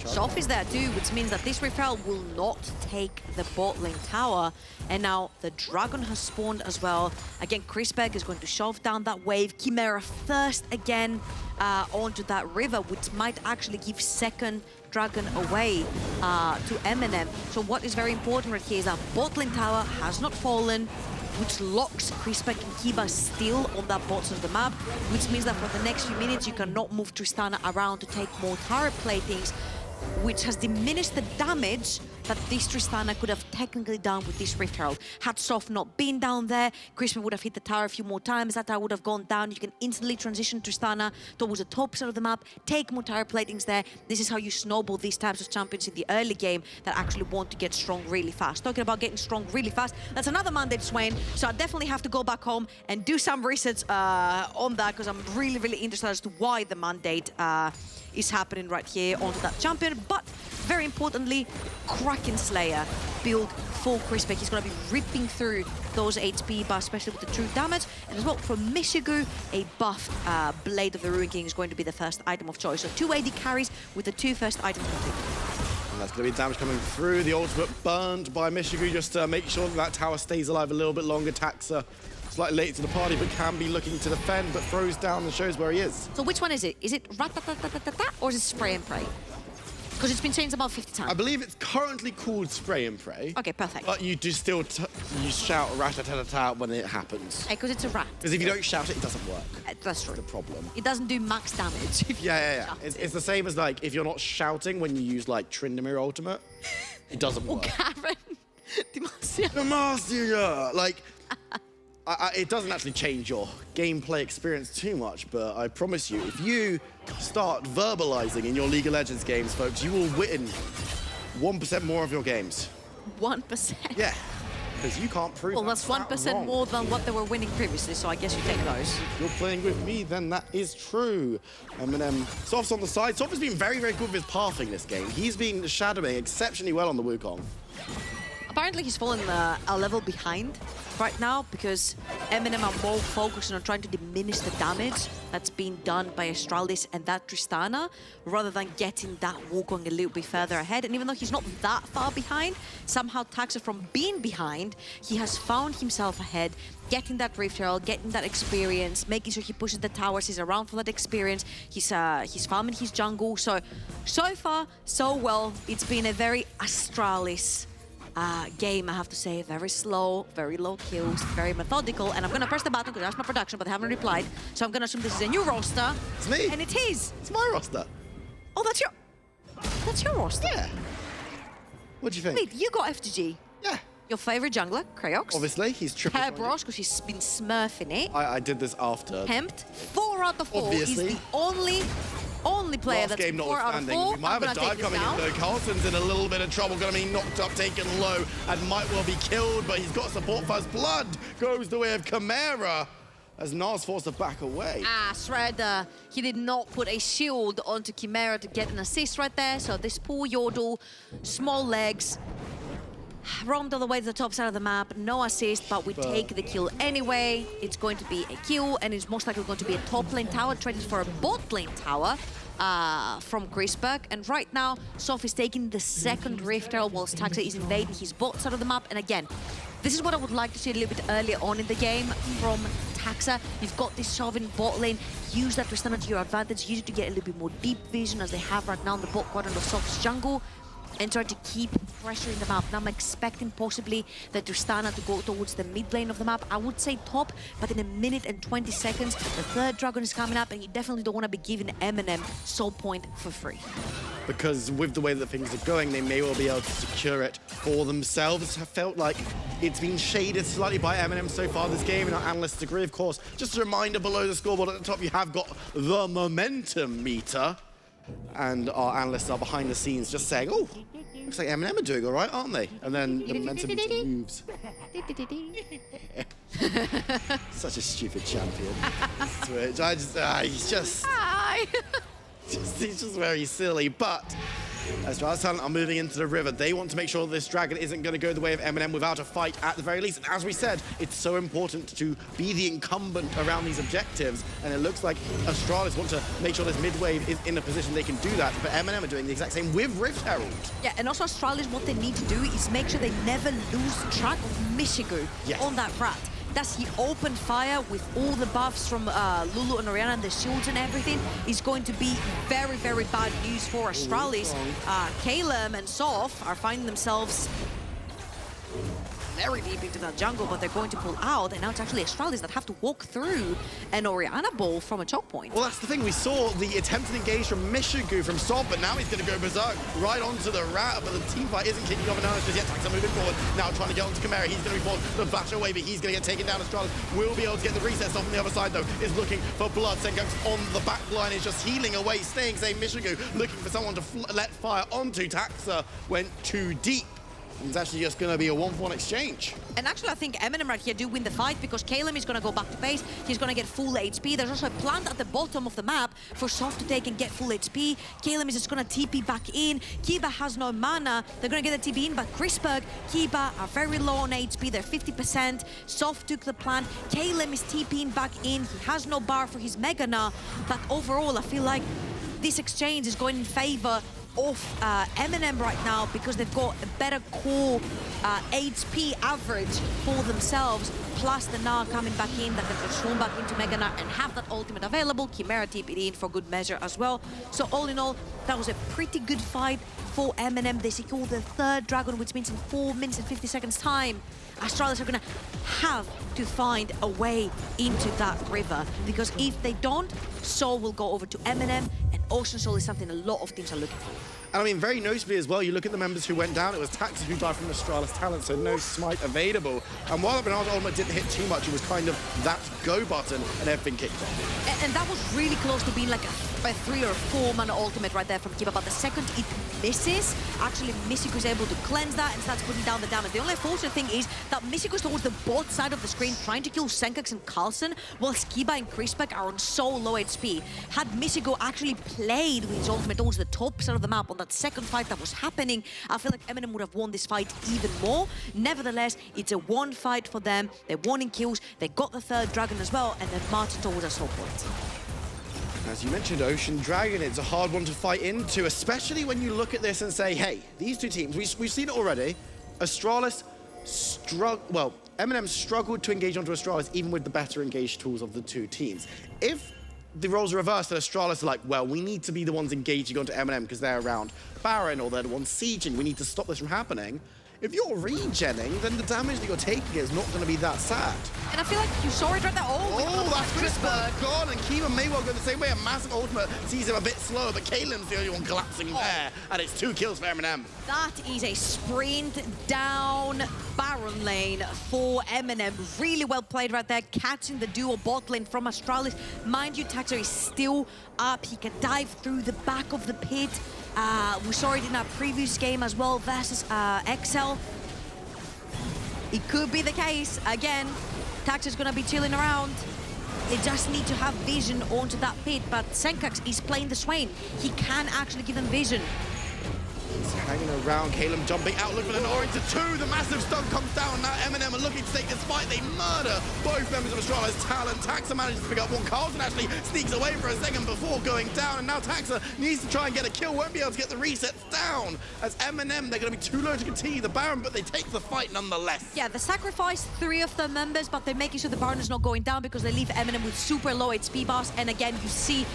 Soph is there too, which means that this Rift Herald will not take the bot lane tower. And now the Dragon has spawned as well. Again, Chrisberg is going to shove down that wave. Chimera first again onto that river, which might actually give second Dragon away to MNM. So what is very important right here is that bot lane tower has not fallen, which locks Chrisberg and Kiba still on that bot side of the map, which means that for the next few minutes you cannot move Tristana around to take more tower platings, which has diminished the damage that this Tristana could have technically done with this Rift Herald. Had Soft not been down there, Crispin would have hit the tower a few more times, that tower would have gone down. You can instantly transition Tristana towards the top side of the map, take more tower platings there. This is how you snowball these types of champions in the early game that actually want to get strong really fast. Talking about getting strong really fast, that's another mandate, Swain. So I definitely have to go back home and do some research on that, because I'm really, really interested as to why the mandate is happening right here onto that champion. But very importantly, Kraken Slayer build for Crispin. He's going to be ripping through those HP bars, especially with the true damage. And as well, for Mishigu, a buffed Blade of the Ruin King is going to be the first item of choice. So 2 AD carries with the 2 first items complete. And that's going to be damage coming through. The ultimate burned by Mishigu just to make sure that tower stays alive a little bit longer. Taxa slightly late to the party, but can be looking to defend, but throws down and shows where he is. So which one is it? Is it rat-ta-ta-ta-ta-ta, or is it spray and pray? Because it's been changed about 50 times. I believe it's currently called spray and pray. Okay, perfect. But you do still you shout rat-ta-ta-ta-ta when it happens. Because it's a rat. Because if you don't shout it, it doesn't work. That's true. The problem. It doesn't do max damage if you Yeah. shout it. It's the same as like if you're not shouting when you use like Tryndamere ultimate, it doesn't Or work. Karen. Demacia! Like, it doesn't actually change your gameplay experience too much, but I promise you, if you start verbalizing in your League of Legends games, folks, you will win 1% more of your games. 1%? Yeah, because you can't prove Well, that's 1% wrong. more than what they were winning previously, so I guess you take those. If you're playing with me, then that is true. MNM, Soft's on the side. Soft has been very, very good with his pathing this game. He's been shadowing exceptionally well on the Wukong. Apparently he's fallen a level behind right now, because MNM are more focused on trying to diminish the damage that's being done by Astralis and that Tristana, rather than getting that Wukong a little bit further ahead. And even though he's not that far behind, somehow Taxa, from being behind, he has found himself ahead, getting that Rift Herald, getting that experience, making sure he pushes the towers, he's around for that experience, he's farming his jungle. So far, so well. It's been a very Astralis game, I have to say. Very slow, very low kills, very methodical. And I'm going to press the button because that's my production, but they haven't replied. So I'm going to assume this is a new roster. It's me. And it is. It's my roster. Oh, that's your roster? Yeah. What do you think? Wait, you got FGG. Yeah. Your favorite jungler, Kraox. Obviously, he's triple. Hairbrush, because he's been smurfing it. I did this after. Hempt, 4 out of 4. Obviously. He's the only player Last that's game 4 out of 4. notwithstanding, we might have a I'm gonna dive take this coming in down. though. Carlton's in a little bit of trouble, gonna be knocked up, taken low, and might well be killed, but he's got support for his blood. Goes the way of Chimera, as Nas forced to back away. Shredder, he did not put a shield onto Chimera to get an assist right there, so this poor Yordle, small legs, roamed all the way to the top side of the map, no assist, but we take the kill anyway. It's going to be a kill, and it's most likely going to be a top lane tower, traded for a bot lane tower from Crispberg. And right now, Sof is taking the second Rift Herald, whilst Taxa is invading his bot side of the map. And again, this is what I would like to see a little bit earlier on in the game from Taxa. You've got this Sovereign bot lane, use that Tristana to your advantage, use it to get a little bit more deep vision, as they have right now in the bot quadrant of Sof's jungle, and try to keep pressuring the map. Now I'm expecting possibly the Tristana to go towards the mid lane of the map. I would say top, but in 1 minute and 20 seconds, the third dragon is coming up, and you definitely don't want to be giving MNM Soul Point for free. Because with the way that things are going, they may well be able to secure it for themselves. I felt like it's been shaded slightly by MNM so far this game, and our analysts agree, of course. Just a reminder, below the scoreboard at the top, you have got the momentum meter. And our analysts are behind the scenes just saying, oh, looks like MNM are doing all right, aren't they? And then the momentum meter moves. Such a stupid champion. Switch. He's just very silly. But as Astralis Talent are moving into the river, they want to make sure that this dragon isn't going to go the way of MNM without a fight at the very least. And as we said, it's so important to be the incumbent around these objectives. And it looks like Astralis want to make sure this mid-wave is in a position they can do that. But MNM are doing the exact same with Rift Herald. Yeah, and also Astralis, what they need to do is make sure they never lose track of Mishigu on that rat. That's the open fire with all the buffs from Lulu and Orianna and the shields and everything is going to be very, very bad news for Astralis. Caleb and Soph are finding themselves very deep into that jungle, but they're going to pull out, and now it's actually Astralis that have to walk through an Orianna ball from a choke point. Well, that's the thing. We saw the attempted engage from Mishigu from Sob, but now he's going to go berserk right onto the rat, but the team fight isn't kicking off, and now it's just yet. Taxa moving forward, now trying to get onto Chimera. He's going to be forced to bash away, but he's going to get taken down. Astralis will be able to get the resets off on the other side, though. Is looking for blood. Sengoku on the back line is just healing away, staying safe. Mishigu looking for someone to let fire onto. Taxa went too deep. It's actually just going to be a 1-for-1 exchange. And actually, I think MNM right here do win the fight because Kalem is going to go back to base. He's going to get full HP. There's also a plant at the bottom of the map for Soft to take and get full HP. Kalem is just going to TP back in. Kiba has no mana. They're going to get the TP in, but Chrisberg, Kiba are very low on HP. They're 50%. Soft took the plant. Kalem is TPing back in. He has no bar for his Megana. But overall, I feel like this exchange is going in favor of MNM right now because they've got a better core HP average for themselves, plus the Gnar coming back in that can transform back into Mega Gnar and have that ultimate available. Chimera TP'd in for good measure as well. So all in all, that was a pretty good fight for MNM. They secured the third dragon, which means in 4 minutes and 50 seconds time, Astralis are gonna have to find a way into that river, because if they don't, Soul will go over to MNM, and Ocean Soul is something a lot of teams are looking for. And I mean, very notably as well, you look at the members who went down, it was Taxa who died from Astralis talent, so no smite available. And while the Bernardo ultimate didn't hit too much, it was kind of that go button and everything kicked off. And that was really close to being like a 3 or 4 mana ultimate right there from Kiba, but the second it misses, actually Mishiku is able to cleanse that and starts putting down the damage. The only unfortunate thing is that Mishiku is towards the bot side of the screen trying to kill Senkax and Carlsen, whilst Kiba and Chrisberg are on so low HP. Had Mishiku actually played with his ultimate towards the top side of the map on that second fight that was happening, I feel like MNM would have won this fight even more. Nevertheless, it's a 1 fight for them. They're 1 in kills. They got the third dragon as well, and then marching towards a soul point. As you mentioned, Ocean Dragon, it's a hard one to fight into, especially when you look at this and say, hey, these two teams, we've seen it already. Astralis MNM struggled to engage onto Astralis even with the better engaged tools of the two teams. If the roles are reversed and Astralis are like, well, we need to be the ones engaging onto MNM because they're around Baron or they're the ones sieging, we need to stop this from happening. If you're regenning, then the damage that you're taking is not going to be that sad. And I feel like you saw it right there. Oh, that's Chrisberg gone, and Kiba may well go the same way. A massive ultimate sees him a bit slower, but Kalen's the only one collapsing there, and it's 2 kills for MNM. That is a sprint down Baron lane for MNM. Really well played right there, catching the duo bot lane from Astralis. Mind you, Taxa is still up. He can dive through the back of the pit. We saw it in our previous game as well versus XL. It could be the case. Again, Taxa's gonna be chilling around. They just need to have vision onto that pit, but Senkax is playing the Swain. He can actually give them vision. He's hanging around, Caleb jumping out, looking for an orange to 2. The massive stun comes down. Now MNM are looking to take this fight. They murder both members of Astralis talent. Taxa manages to pick up one. Carlsen actually sneaks away for a second before going down. And now Taxa needs to try and get a kill. Won't be able to get the resets down. As MNM, they're going to be too low to continue the Baron, but they take the fight nonetheless. Yeah, they sacrifice 3 of their members, but they're making sure the Baron is not going down because they leave MNM with super low HP bars. And again, you see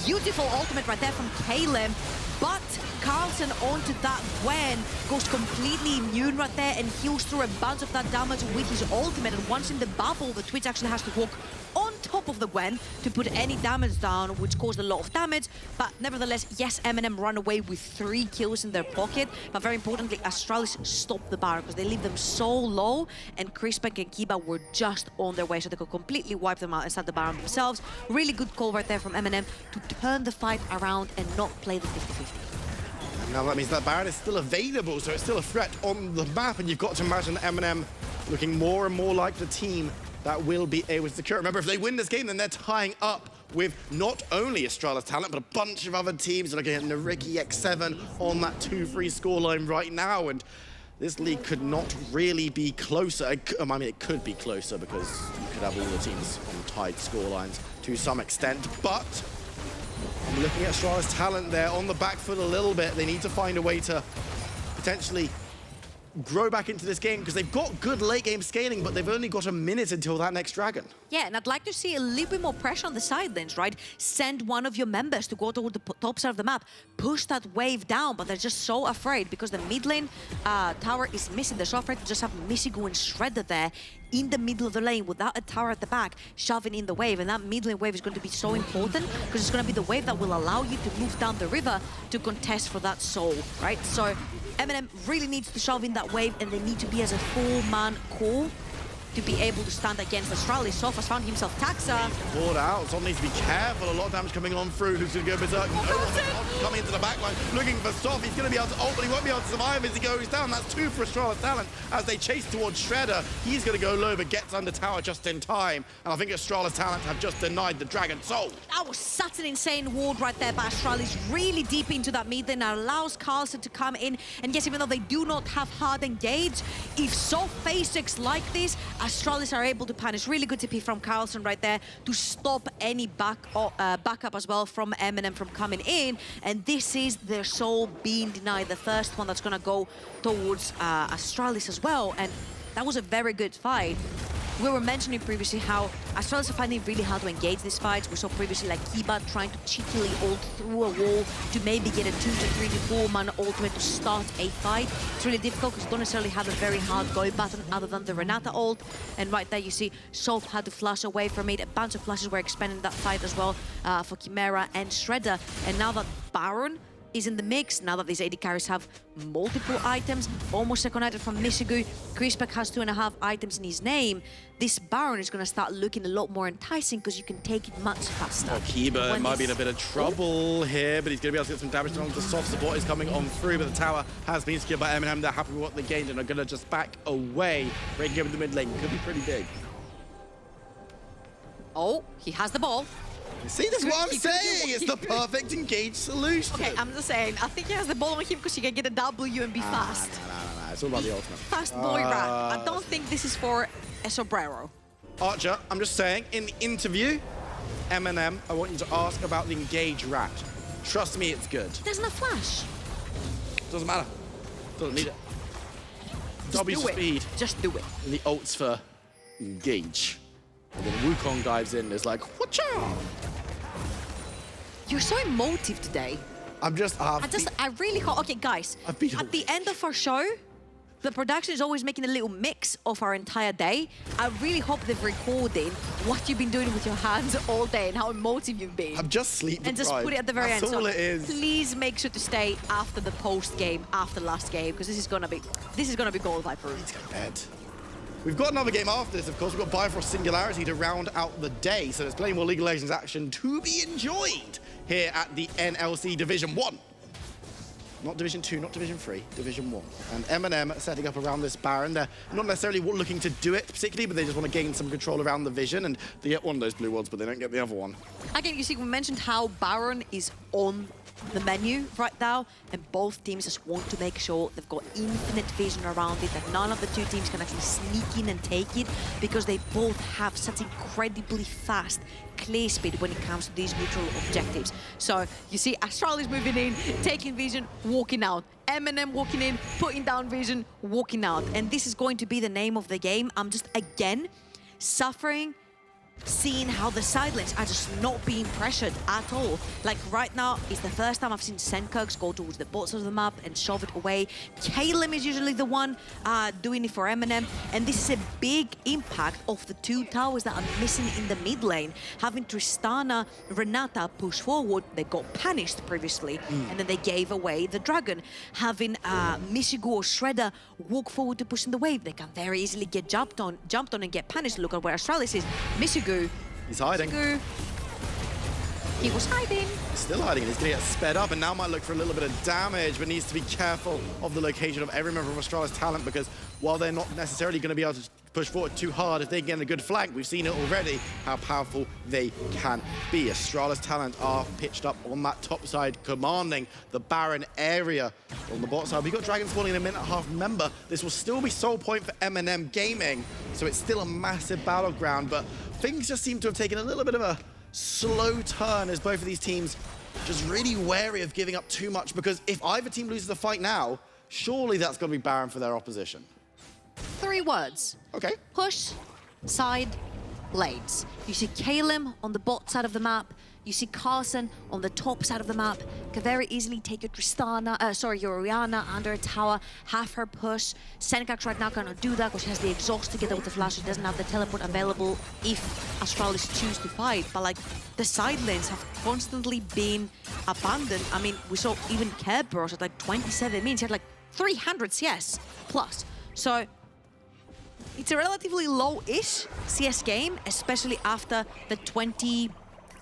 beautiful ultimate right there from Caleb. But Carlsen onto that Gwen goes completely immune right there and heals through a bunch of that damage with his ultimate. And once in the bubble, the Twitch actually has to walk on top of the Gwen to put any damage down, which caused a lot of damage. But nevertheless, yes, MNM run away with 3 kills in their pocket. But very importantly, Astralis stopped the Baron because they leave them so low. And Chrisberg and Kiba were just on their way, so they could completely wipe them out and start the Baron themselves. Really good call right there from MNM to turn the fight around and not play the 50-50. Now that means that Baron is still available, so it's still a threat on the map, and you've got to imagine MNM looking more and more like the team that will be able to secure it. Remember, if they win this game, then they're tying up with not only Astralis talent, but a bunch of other teams. Looking at Nariki X7 on that 2-3 scoreline right now, and this league could not really be closer. I mean, it could be closer because you could have all the teams on tied scorelines to some extent, but I'm looking at Astralis talent there on the back foot a little bit. They need to find a way to potentially grow back into this game because they've got good late game scaling, but they've only got a minute until that next dragon. Yeah, and I'd like to see a little bit more pressure on the side lanes, right? Send one of your members to go toward the top side of the map, push that wave down, but they're just so afraid because the mid lane tower is missing. They're so afraid to just have Misigu and Shredder there in the middle of the lane without a tower at the back, shoving in the wave. And that mid lane wave is going to be so important because it's going to be the wave that will allow you to move down the river to contest for that soul, right? So MNM really needs to shove in that wave, and they need to be as a four-man core to be able to stand against Astralis. Sof has found himself Taxa. Poured out. Sof needs to be careful. A lot of damage coming on through. Who's going to go berserk? No one coming into the backline, looking for Sof. He's going to be able to ult, but he won't be able to survive as he goes down. That's 2 for Astralis Talent as they chase towards Shredder. He's going to go low, but gets under tower just in time. And I think Astralis Talent have just denied the Dragon Soul. That was such an insane ward right there by Astralis, really deep into that mid lane, allows Carlson to come in. And yes, even though they do not have hard engage, if Sof faces like this, Astralis are able to punish. Really good TP from Carlson right there to stop any backup as well from MNM from coming in. And this is their soul being denied. The first one that's going to go towards Astralis as well. And that was a very good fight. We were mentioning previously how Astralis are finding it really hard to engage these fights. We saw previously like Kiba trying to cheekily ult through a wall to maybe get a 2 to 3 to 4 man ultimate to start a fight. It's really difficult because you don't necessarily have a very hard go button other than the Renata ult. And right there you see Sof had to flash away from it. A bunch of flashes were expended that fight as well for Chimera and Shredder. And now that Baron is in the mix, now that these AD carries have multiple items, almost second item from Misigu, Crispec has 2.5 items in his name, this Baron is going to start looking a lot more enticing because you can take it much faster. Oh, Kiba might be in a bit of trouble here, but he's going to be able to get some damage done. The soft support is coming on through, but the tower has been secured by MNM. They're happy with what they gained and are going to just back away. Breaking over the mid lane could be pretty big. Oh, he has the ball. See, that's what I'm saying. It's the perfect engage solution. Okay, I'm just saying, I think he has the ball on him because he can get a W and be fast. No. It's all about the ultimate. Fast boy rat. I don't think this is for a sombrero. Archer, I'm just saying, in the interview, MNM, I want you to ask about the engage rat. Trust me, it's good. He doesn't have flash. Doesn't matter. Doesn't need it. Just W do it. speed. Just do it. And the ult's for engage. And then Wukong dives in and is like, watch out! You're so emotive today. I'm just, I really hope. Okay, guys. I've been At the end of our show, the production is always making a little mix of our entire day. I really hope they've recorded what you've been doing with your hands all day and how emotive you've been. I'm just sleep And just put it at the very end. That's all So it is. please make sure to stay after the post game, after last game, because this is gonna be gold Viper. Let's go to bed. We've got another game after this, of course. We've got Bifrost Singularity to round out the day. So there's plenty more League of Legends action to be enjoyed here at the NLC Division 1. Not Division 2, not Division 3, Division 1. And MNM setting up around this Baron. They're not necessarily looking to do it particularly, but they just want to gain some control around the vision. And they get one of those blue ones, but they don't get the other one. Again, you see, we mentioned how Baron is on the menu right now, and both teams just want to make sure they've got infinite vision around it, that none of the two teams can actually sneak in and take it, because they both have such incredibly fast clear speed when it comes to these neutral objectives. So you see Astralis moving in, taking vision, walking out. MNM walking in, putting down vision, walking out. And this is going to be the name of the game. I'm just, again, suffering seeing how the side lanes are just not being pressured at all. Like right now, it's the first time I've seen Senkirks go towards the bottom of the map and shove it away. Kalem is usually the one doing it for MNM, and this is a big impact of the two towers that are missing in the mid lane. Having Tristana, Renata push forward, they got punished previously, and then they gave away the dragon. Having Misigu or Shredder walk forward to push in the wave, they can very easily get jumped on and get punished. Look at where Astralis is. Misigu, he's hiding. He was hiding. He's still hiding. He's going to get sped up and now might look for a little bit of damage, but needs to be careful of the location of every member of Astralis Talent, because while they're not necessarily going to be able to push forward too hard, if they get a good flank, we've seen it already, how powerful they can be. Astralis Talent are pitched up on that top side, commanding the Baron area. On the bot side, we've got Dragon spawning in a minute and a half. Remember, this will still be sole point for MNM Gaming, so it's still a massive battleground, but things just seem to have taken a little bit of a slow turn as both of these teams just really wary of giving up too much, because if either team loses the fight now, surely that's got to be Baron for their opposition. 3 words. Okay. Push, side, lanes. You see Kalem on the bot side of the map. You see Carson on the top side of the map. Can very easily take your your Orianna under a tower, have her push. Senkax right now cannot do that because she has the exhaust together with the flash. She doesn't have the teleport available if Astralis choose to fight. But like the side lanes have constantly been abandoned. I mean, we saw even Kerberos at like 27 minutes. He had like 300 CS plus. So it's a relatively low-ish CS game, especially after the 23rd,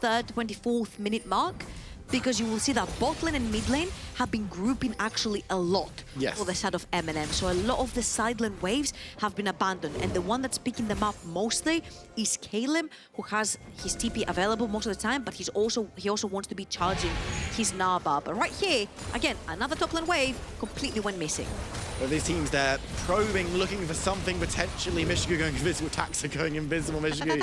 24th minute mark, because you will see that bot lane and mid lane have been grouping actually a lot for the side of MNM. So a lot of the side lane waves have been abandoned, and the one that's picking them up mostly is Kalem, who has his TP available most of the time, but he also wants to be charging his Naba. But right here, again, another top lane wave completely went missing. But these teams, they're probing, looking for something potentially. Michigu going invisible, Taxa going invisible. Michigu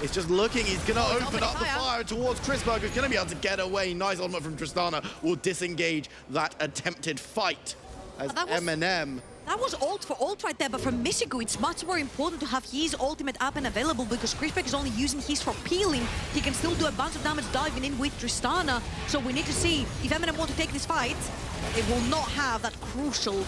is just looking. He's going to open up the fire towards Chrisberg, who's going to be able to get away. Nice ultimate from Tristana will disengage that attempted fight as MNM. That was ult for ult right there, but for Michigu, it's much more important to have his ultimate up and available because Chrisberg is only using his for peeling. He can still do a bunch of damage diving in with Tristana. So we need to see if MNM want to take this fight, it will not have that crucial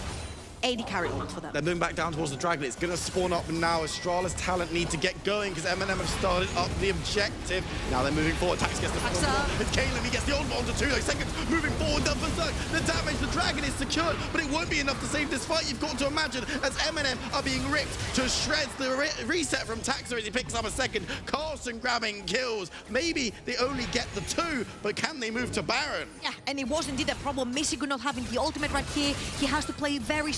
AD carry ult for them. They're moving back down towards the Dragon. It's going to spawn up now. Astralis talent need to get going because MNM have started up the objective. Now they're moving forward. Tax gets the It's Kalem. He gets the ultimate onto 2 seconds. Moving forward, the berserk. The damage, the Dragon is secured, but it won't be enough to save this fight. You've got to imagine as MNM are being ripped to shreds. The reset from Taxa as he picks up a second. Carlson grabbing kills. Maybe they only get the 2, but can they move to Baron? Yeah, and it was indeed a problem. Michigu not having the ultimate right here. He has to play very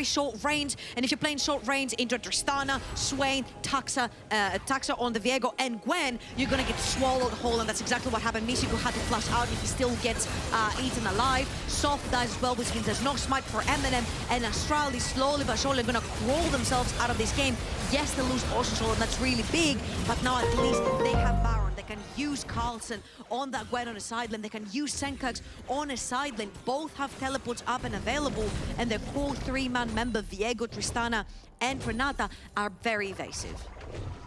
short range, and if you're playing short range into Tristana, Swain, Taxa on the Viego, and Gwen, you're gonna get swallowed whole, and that's exactly what happened. Michigu had to flash out, and he still gets eaten alive. Soft dies as well, which means there's no smite for MNM, and Astralis slowly but surely gonna crawl themselves out of this game. Yes, they lose Ocean Soul, and that's really big, but now at least they have Baron. They can use Carlson on that Gwen on a side lane. They can use Senkax on a side lane. Both have teleports up and available, and their core 3-man member, Viego, Tristana, and Renata are very evasive.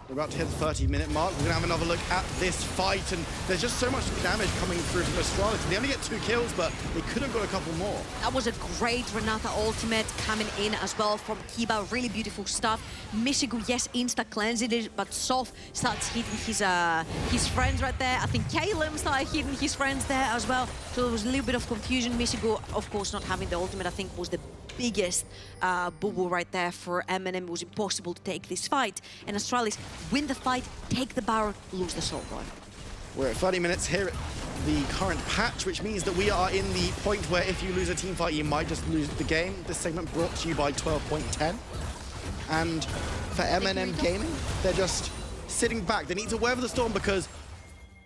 We're about to hit the 30-minute mark. We're going to have another look at this fight, and there's just so much damage coming through from Astralis. They only get 2 kills, but they could have got a couple more. That was a great Renata ultimate coming in as well from Kiba. Really beautiful stuff. Michigu, yes, insta-cleansed it, but Sof starts hitting his friends right there. I think Kalem started hitting his friends there as well. So there was a little bit of confusion. Michigu, of course, not having the ultimate, I think, was the biggest boo-boo right there for MNM. It was impossible to take this fight. And Astralis win the fight, take the Baron, lose the Soul Boy. We're at 30 minutes here at the current patch, which means that we are in the point where if you lose a team fight, you might just lose the game. This segment brought to you by 12.10. And for MNM Gaming, they're just sitting back. They need to weather the storm because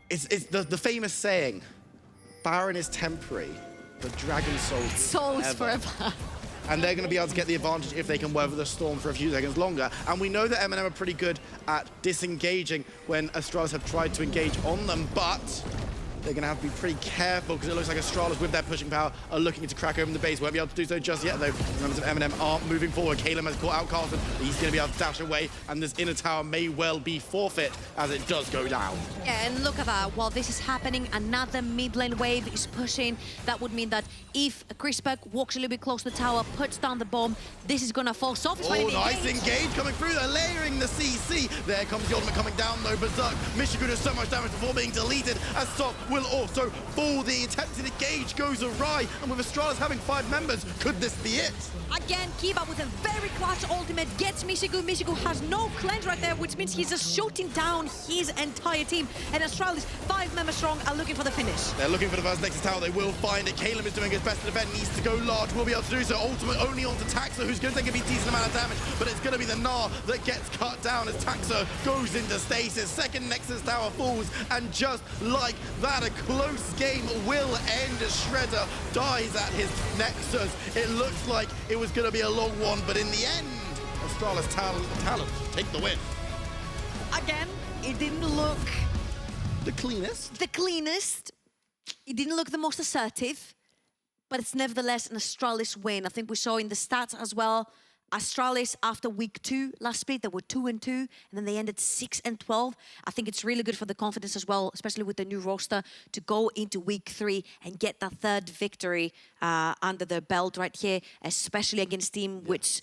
it's the famous saying, Baron is temporary, but Dragon Soul's forever. And they're going to be able to get the advantage if they can weather the storm for a few seconds longer. And we know that MNM are pretty good at disengaging when Astralis have tried to engage on them, but they're going to have to be pretty careful because it looks like Astralis, with their pushing power, are looking to crack open the base. Won't be able to do so just yet, though. Members of MNM are moving forward. Kalem has caught out Carlson. He's going to be able to dash away, and this inner tower may well be forfeit as it does go down. Yeah, and look at that. While this is happening, another mid lane wave is pushing. That would mean that if Chrisberg walks a little bit close to the tower, puts down the bomb, this is going to fall. Soft is oh, nice engage coming through. They're layering the CC. There comes the ultimate coming down, though. Berserk. Michigu does so much damage before being deleted, as Soft will also fall. The attempted engage goes awry, and with Astralis having 5 members, could this be it? Again, Kiba with a very clutch ultimate gets Michigu. Michigu has no cleanse right there, which means he's just shooting down his entire team. And Astralis, 5 members strong, are looking for the finish. They're looking for the first Nexus tower. They will find it. Kalem is doing his best to defend. Needs to go large. Will be able to do so. Ultimate only onto Taxa, who's going to take a decent amount of damage, but it's going to be the Gnar that gets cut down as Taxa goes into stasis. Second Nexus tower falls, and just like that, a close game will end as Shredder dies at his Nexus. It looks like it was going to be a long one, but in the end, Astralis talent take the win. Again, it didn't look the cleanest. It didn't look the most assertive, but it's nevertheless an Astralis win. I think we saw in the stats as well, Astralis after week 2 last split, they were 2-2, and then they ended 6-12. I think it's really good for the confidence as well, especially with the new roster, to go into week 3 and get that third victory under their belt right here, especially against team which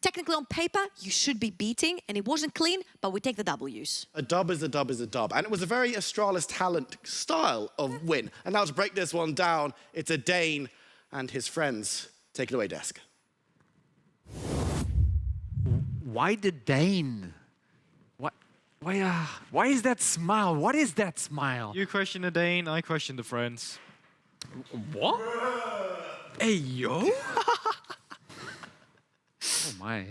technically on paper you should be beating, and it wasn't clean, but we take the W's. A dub is a dub is a dub. And it was a very Astralis talent style of win. And now to break this one down, it's a Dane and his friends. Take it away, Desk. Why the Dane? Why is that smile? What is that smile? You question the Dane, I question the friends. What? Hey, yo? Oh my,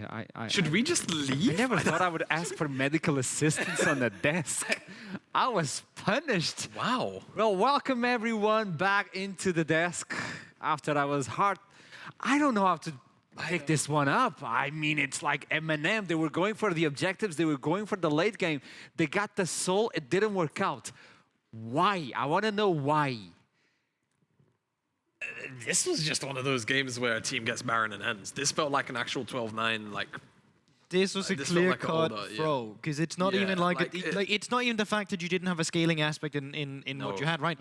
Should we just leave? I never thought I would ask for medical assistance on the desk. I was punished. Wow. Well, welcome everyone back into the desk after I was hard. I don't know how to pick this one up. I mean, it's like MNM. They were going for the objectives. They were going for the late game. They got the soul. It didn't work out. Why? I want to know why. This was just one of those games where a team gets Baron and ends. This felt like an actual 12-9, like... This was a This felt like clear-cut an older, throw, because it's not Yeah, even like, like it's not even the fact that you didn't have a scaling aspect in what No. you had, right?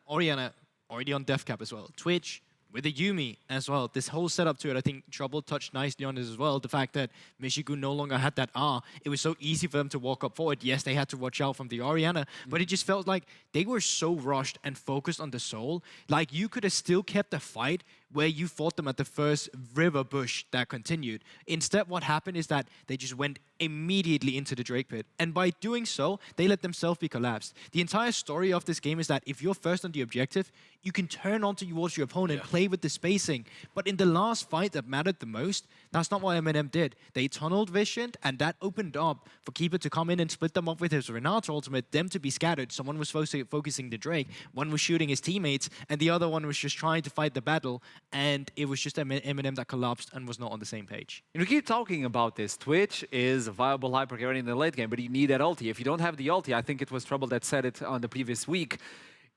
Orianna, already on death cap as well. Twitch, with the Yuumi as well. This whole setup to it, I think Trouble touched nicely on this as well. The fact that Michigu no longer had that R, it was so easy for them to walk up forward. Yes, they had to watch out from the Orianna, but it just felt like they were so rushed and focused on the soul. Like, you could have still kept the fight where you fought them at the first river bush that continued. Instead, what happened is that they just went immediately into the Drake pit. And by doing so, they let themselves be collapsed. The entire story of this game is that if you're first on the objective, you can turn on towards your opponent, play with the spacing. But in the last fight that mattered the most, that's not what MNM did. They tunneled visioned, and that opened up for Keeper to come in and split them up with his Renata ultimate, them to be scattered. Someone was focusing the Drake, one was shooting his teammates, and the other one was just trying to fight the battle. And it was just MNM that collapsed and was not on the same page. And we keep talking about this. Twitch is a viable hyper carry in the late game, but you need that ulti. If you don't have the ulti, I think it was Trouble that said it on the previous week,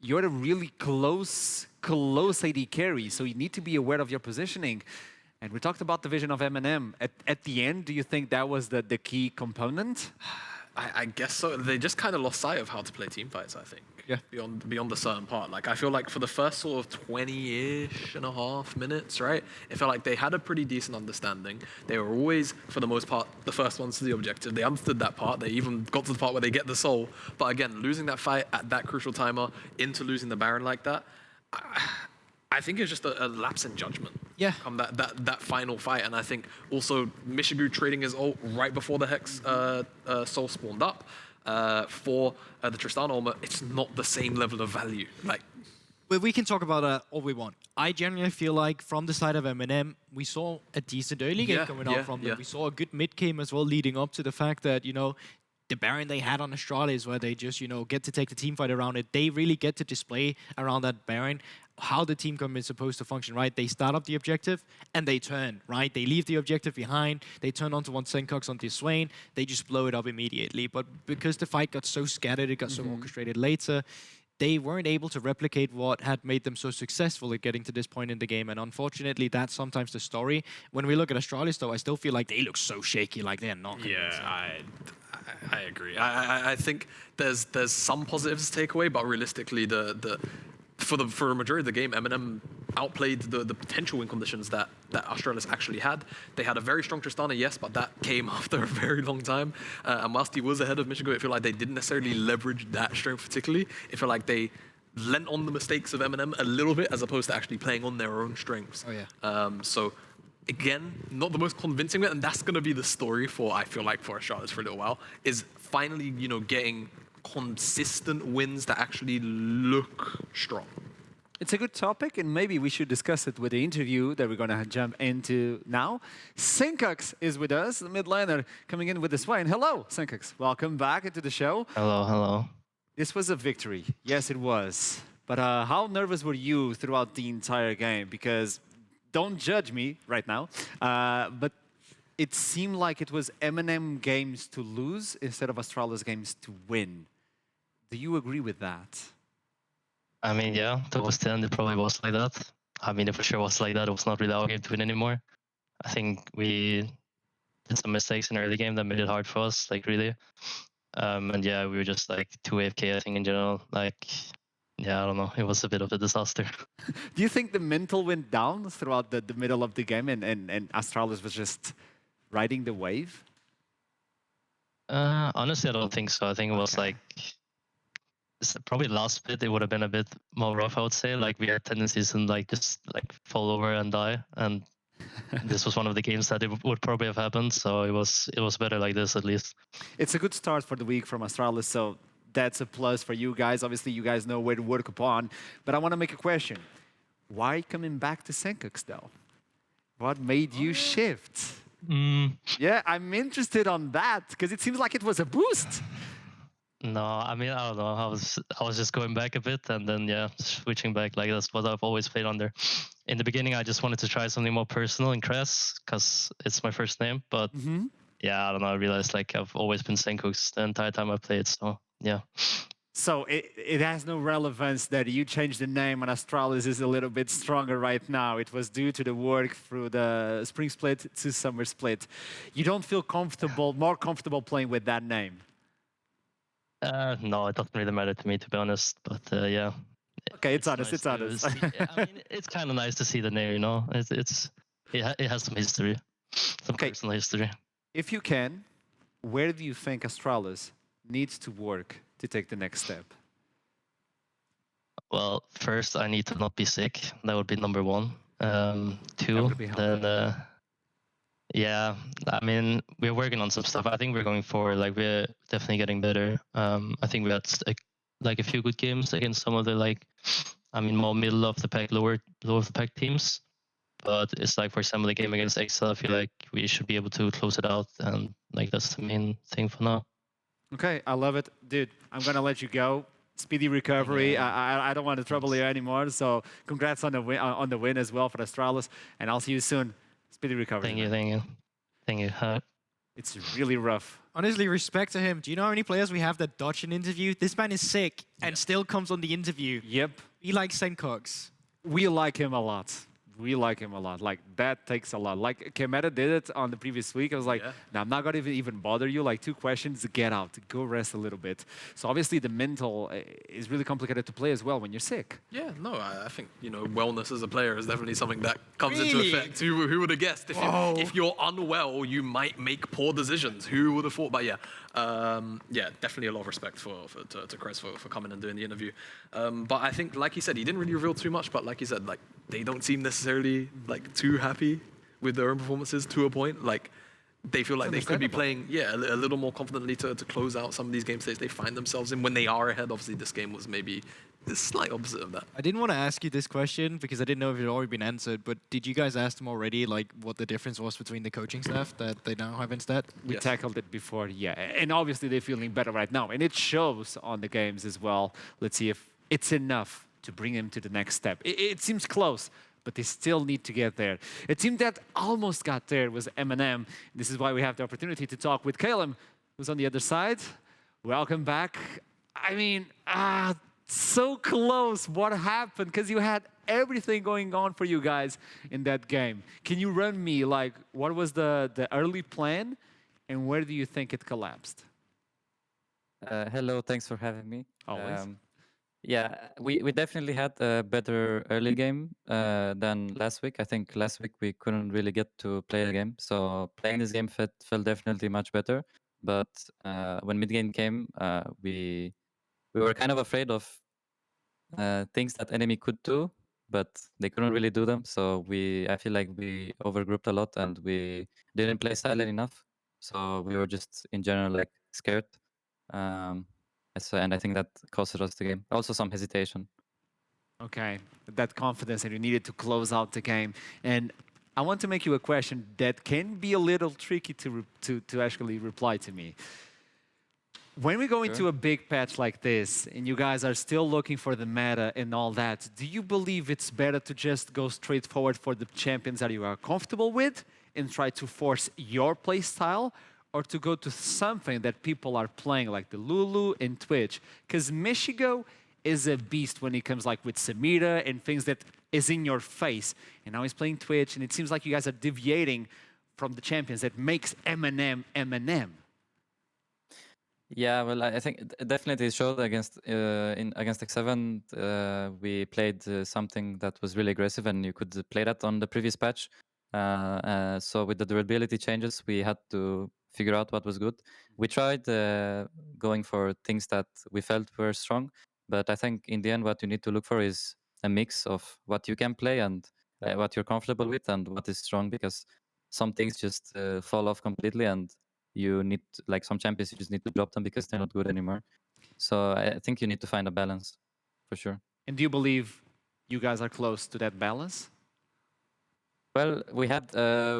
you're a really close AD carry, so you need to be aware of your positioning. And we talked about the vision of MNM. At the end, do you think that was the key component? I guess so. They just kind of lost sight of how to play team fights, I think. Yeah. Beyond a certain part. Like, I feel like for the first sort of 20-ish and a half minutes, right? It felt like they had a pretty decent understanding. They were always, for the most part, the first ones to the objective. They understood that part. They even got to the part where they get the soul. But again, losing that fight at that crucial timer into losing the Baron like that, I think it's just a lapse in judgment. Yeah. Come that final fight, and I think also Michigu trading his ult right before the Hex soul spawned up for the Tristana armor. It's not the same level of value. Like, Well, we can talk about all we want. I genuinely feel like from the side of MNM, we saw a decent early game coming out from them. We saw a good mid game as well, leading up to the fact that, you know, the Baron they had on Astralis, where they just, you know, get to take the team fight around it. They really get to display around that Baron how the team comp is supposed to function, right? They start up the objective and they turn, right? They leave the objective behind. They turn onto one Senkox onto Swain. They just blow it up immediately. But because the fight got so scattered, it got so orchestrated later, they weren't able to replicate what had made them so successful at getting to this point in the game. And unfortunately, that's sometimes the story. When we look at Astralis, though, I still feel like they look so shaky, like they're not convincing. yeah, I agree. I think there's some positives to take away, but realistically, for a majority of the game, MNM outplayed the potential win conditions that Astralis actually had. They had a very strong Tristana, yes, but that came after a very long time. And whilst he was ahead of Michigan, I feel like they didn't necessarily leverage that strength particularly. It felt like they lent on the mistakes of MNM a little bit as opposed to actually playing on their own strengths. Oh, yeah. So again, not the most convincing bit, and that's going to be the story for, I feel like, for Astralis for a little while, is finally, you know, getting consistent wins that actually look strong. It's a good topic, and maybe we should discuss it with the interview that we're going to jump into now. Sinkox is with us, the mid laner, coming in with the Swain. Hello, Sinkox. Welcome back into the show. Hello, hello. This was a victory. Yes, it was. But how nervous were you throughout the entire game? Because don't judge me right now, but it seemed like it was MNM games to lose instead of Astralis games to win. Do you agree with that? I mean, yeah, towards the end it probably was like that. I mean, it for sure was like that. It was not really our game to win anymore. I think we did some mistakes in the early game that made it hard for us, like really. And yeah, we were just like too AFK, I think, in general. Like, yeah, I don't know. It was a bit of a disaster. Do you think the mental went down throughout the middle of the game and Astralis was just riding the wave? Honestly, I don't think so. I think it was like probably last bit. It would have been a bit more rough, I would say. Like we had tendencies to like just like fall over and die, and this was one of the games that it would probably have happened. So it was better like this at least. It's a good start for the week from Astralis, so that's a plus for you guys. Obviously, you guys know where to work upon. But I want to make a question. Why coming back to Senkox, though? What made you shift? Yeah, I'm interested on that, because it seems like it was a boost. No, I mean, I don't know. I was just going back a bit and then, yeah, switching back. Like, that's what I've always played under. In the beginning, I just wanted to try something more personal and Cress, because it's my first name. But, yeah, I don't know. I realized, like, I've always been Senkox the entire time I played, so, yeah. So it has no relevance that you changed the name and Astralis is a little bit stronger right now. It was due to the work through the spring split to summer split. You don't feel comfortable, more comfortable playing with that name? No, it doesn't really matter to me, to be honest. But yeah. Okay, it's honest. Nice it's honest. I mean, it's kind of nice to see the name, you know. It has some history, some personal history. If you can, where do you think Astralis needs to work to take the next step? Well, first I need to not be sick. That would be number one. Two, then yeah, I mean, we're working on some stuff. I think we're going forward. Like we're definitely getting better. I think we had like a few good games against some of the more middle of the pack, lower of the pack teams. But it's like, for example, the game against Excel, I feel like we should be able to close it out, and like that's the main thing for now. Okay, I love it, dude. I'm gonna let you go. Speedy recovery. I don't want to trouble you anymore. So congrats on the win as well for Astralis, and I'll see you soon. Speedy recovery. Thank you. It's really rough. Honestly, respect to him. Do you know how many players we have that dodge an interview? This man is sick and still comes on the interview. Yep. He likes Senkox. We like him a lot. We like him a lot. Like, that takes a lot. Like, Kemeta did it on the previous week. I was like, nah, I'm not going to even bother you. Like, 2 questions, get out. Go rest a little bit. So, obviously, the mental is really complicated to play as well when you're sick. Yeah, no, I think, wellness as a player is definitely something that comes into effect. Who would have guessed? If you're unwell, you might make poor decisions. Who would have thought? But yeah, definitely a lot of respect to Chris for coming and doing the interview. But I think, like he said, he didn't really reveal too much. But like he said, like they don't seem necessarily like too happy with their own performances to a point. Like they feel like they could be playing, a little more confidently to close out some of these game states they find themselves in when they are ahead. Obviously, this game was maybe the slight opposite of that. I didn't want to ask you this question because I didn't know if it had already been answered, but did you guys ask them already, like, what the difference was between the coaching staff that they now have instead? We tackled it before, yeah. And obviously, they're feeling better right now. And it shows on the games as well. Let's see if it's enough to bring them to the next step. It seems close, but they still need to get there. A team that almost got there was MNM. This is why we have the opportunity to talk with Caleb, who's on the other side. Welcome back. I mean, so close. What happened? Because you had everything going on for you guys in that game. Can you run me, like, what was the early plan, and where do you think it collapsed? Hello, thanks for having me. Always. Yeah, we definitely had a better early game than last week. I think last week we couldn't really get to play the game, so playing this game felt definitely much better. But when mid-game came, we were kind of afraid of things that enemy could do, but they couldn't really do them. So I feel like we overgrouped a lot and we didn't play silent enough. So we were just in general like scared. And I think that costed us the game. Also some hesitation. Okay, that confidence that you needed to close out the game. And I want to make you a question that can be a little tricky to actually reply to me. When we go into a big patch like this, and you guys are still looking for the meta and all that, do you believe it's better to just go straight forward for the champions that you are comfortable with and try to force your play style, or to go to something that people are playing, like the Lulu and Twitch? Because Michigo is a beast when it comes like with Samira and things that is in your face. And now he's playing Twitch, and it seems like you guys are deviating from the champions that makes MNM MNM. Yeah, well, I think definitely it showed against against X7. We played something that was really aggressive, and you could play that on the previous patch. So with the durability changes, we had to figure out what was good. We tried going for things that we felt were strong, but I think in the end, what you need to look for is a mix of what you can play and what you're comfortable with and what is strong, because some things just fall off completely, and you need like some champions you just need to drop them because they're not good anymore. So I think you need to find a balance for sure. And do you believe you guys are close to that balance? Well, we had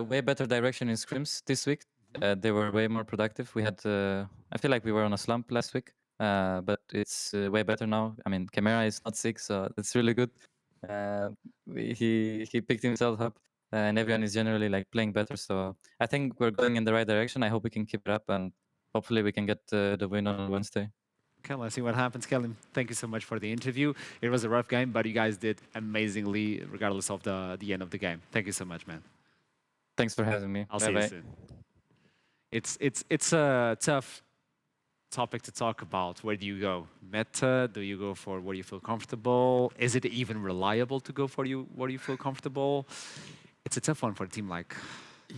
way better direction in scrims this week. They were way more productive. We had I feel like we were on a slump last week, but it's way better now. I mean, Chimera is not sick, so that's really good. He picked himself up, and everyone is generally like playing better. So I think we're going in the right direction. I hope we can keep it up, and hopefully we can get the win on Wednesday. Okay, let's see what happens. Kelly, thank you so much for the interview. It was a rough game, but you guys did amazingly, regardless of the end of the game. Thank you so much, man. Thanks for having me. I'll see you soon. It's a tough topic to talk about. Where do you go? Meta? Do you go for where you feel comfortable? Is it even reliable to go for where you feel comfortable? It's a tough one for a team like...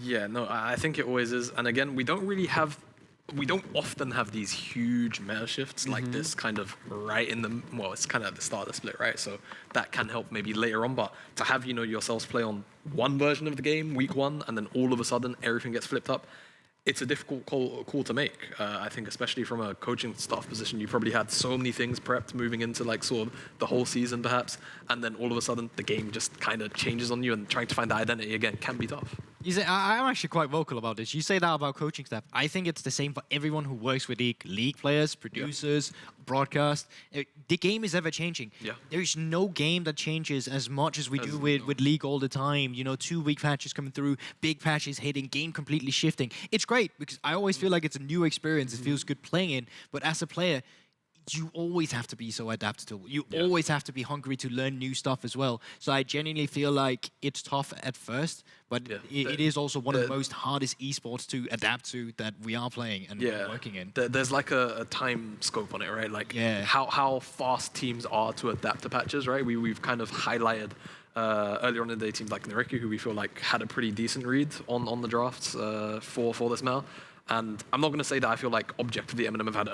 Yeah, no, I think it always is. And again, we don't often have these huge meta shifts like this kind of right in the, well, it's kind of at the start of the split, right? So that can help maybe later on, but to have, you know, yourselves play on one version of the game, week one, and then all of a sudden everything gets flipped up, it's a difficult call to make. I think especially from a coaching staff position, you probably had so many things prepped moving into like sort of the whole season perhaps, and then all of a sudden the game just kind of changes on you, and trying to find that identity again can be tough. You say, I'm actually quite vocal about this. You say that about coaching staff. I think it's the same for everyone who works with league players, producers, broadcast. The game is ever changing. Yeah. There's no game that changes as much as we do with League all the time. You know, 2-week patches coming through, big patches hitting, game completely shifting. It's great because I always feel like it's a new experience. It feels good playing it. But as a player, you always have to be so adaptable. You always have to be hungry to learn new stuff as well. So I genuinely feel like it's tough at first, but it is also one of the most hardest esports to adapt to that we are playing and working in. There's like a time scope on it, right? Like how fast teams are to adapt to patches, right? We've kind of highlighted earlier on in the day teams like Nariki, who we feel like had a pretty decent read on the drafts for this meta. And I'm not going to say that I feel like objectively MNM have had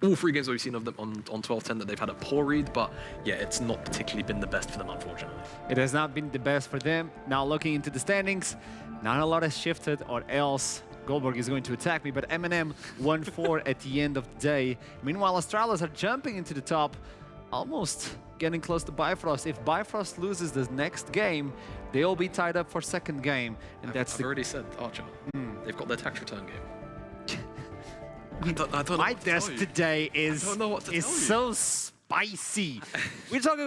all 3 games that we've seen of them on 12-10 that they've had a poor read, but yeah, it's not particularly been the best for them, unfortunately. It has not been the best for them. Now looking into the standings, not a lot has shifted, or else Goldberg is going to attack me, but MNM 1-4 at the end of the day. Meanwhile, Astralis are jumping into the top, almost getting close to Bifrost. If Bifrost loses the next game, they'll be tied up for second game. And I've already said, Archer, they've got their tax return game. I don't know My desk today is so spicy. We're talking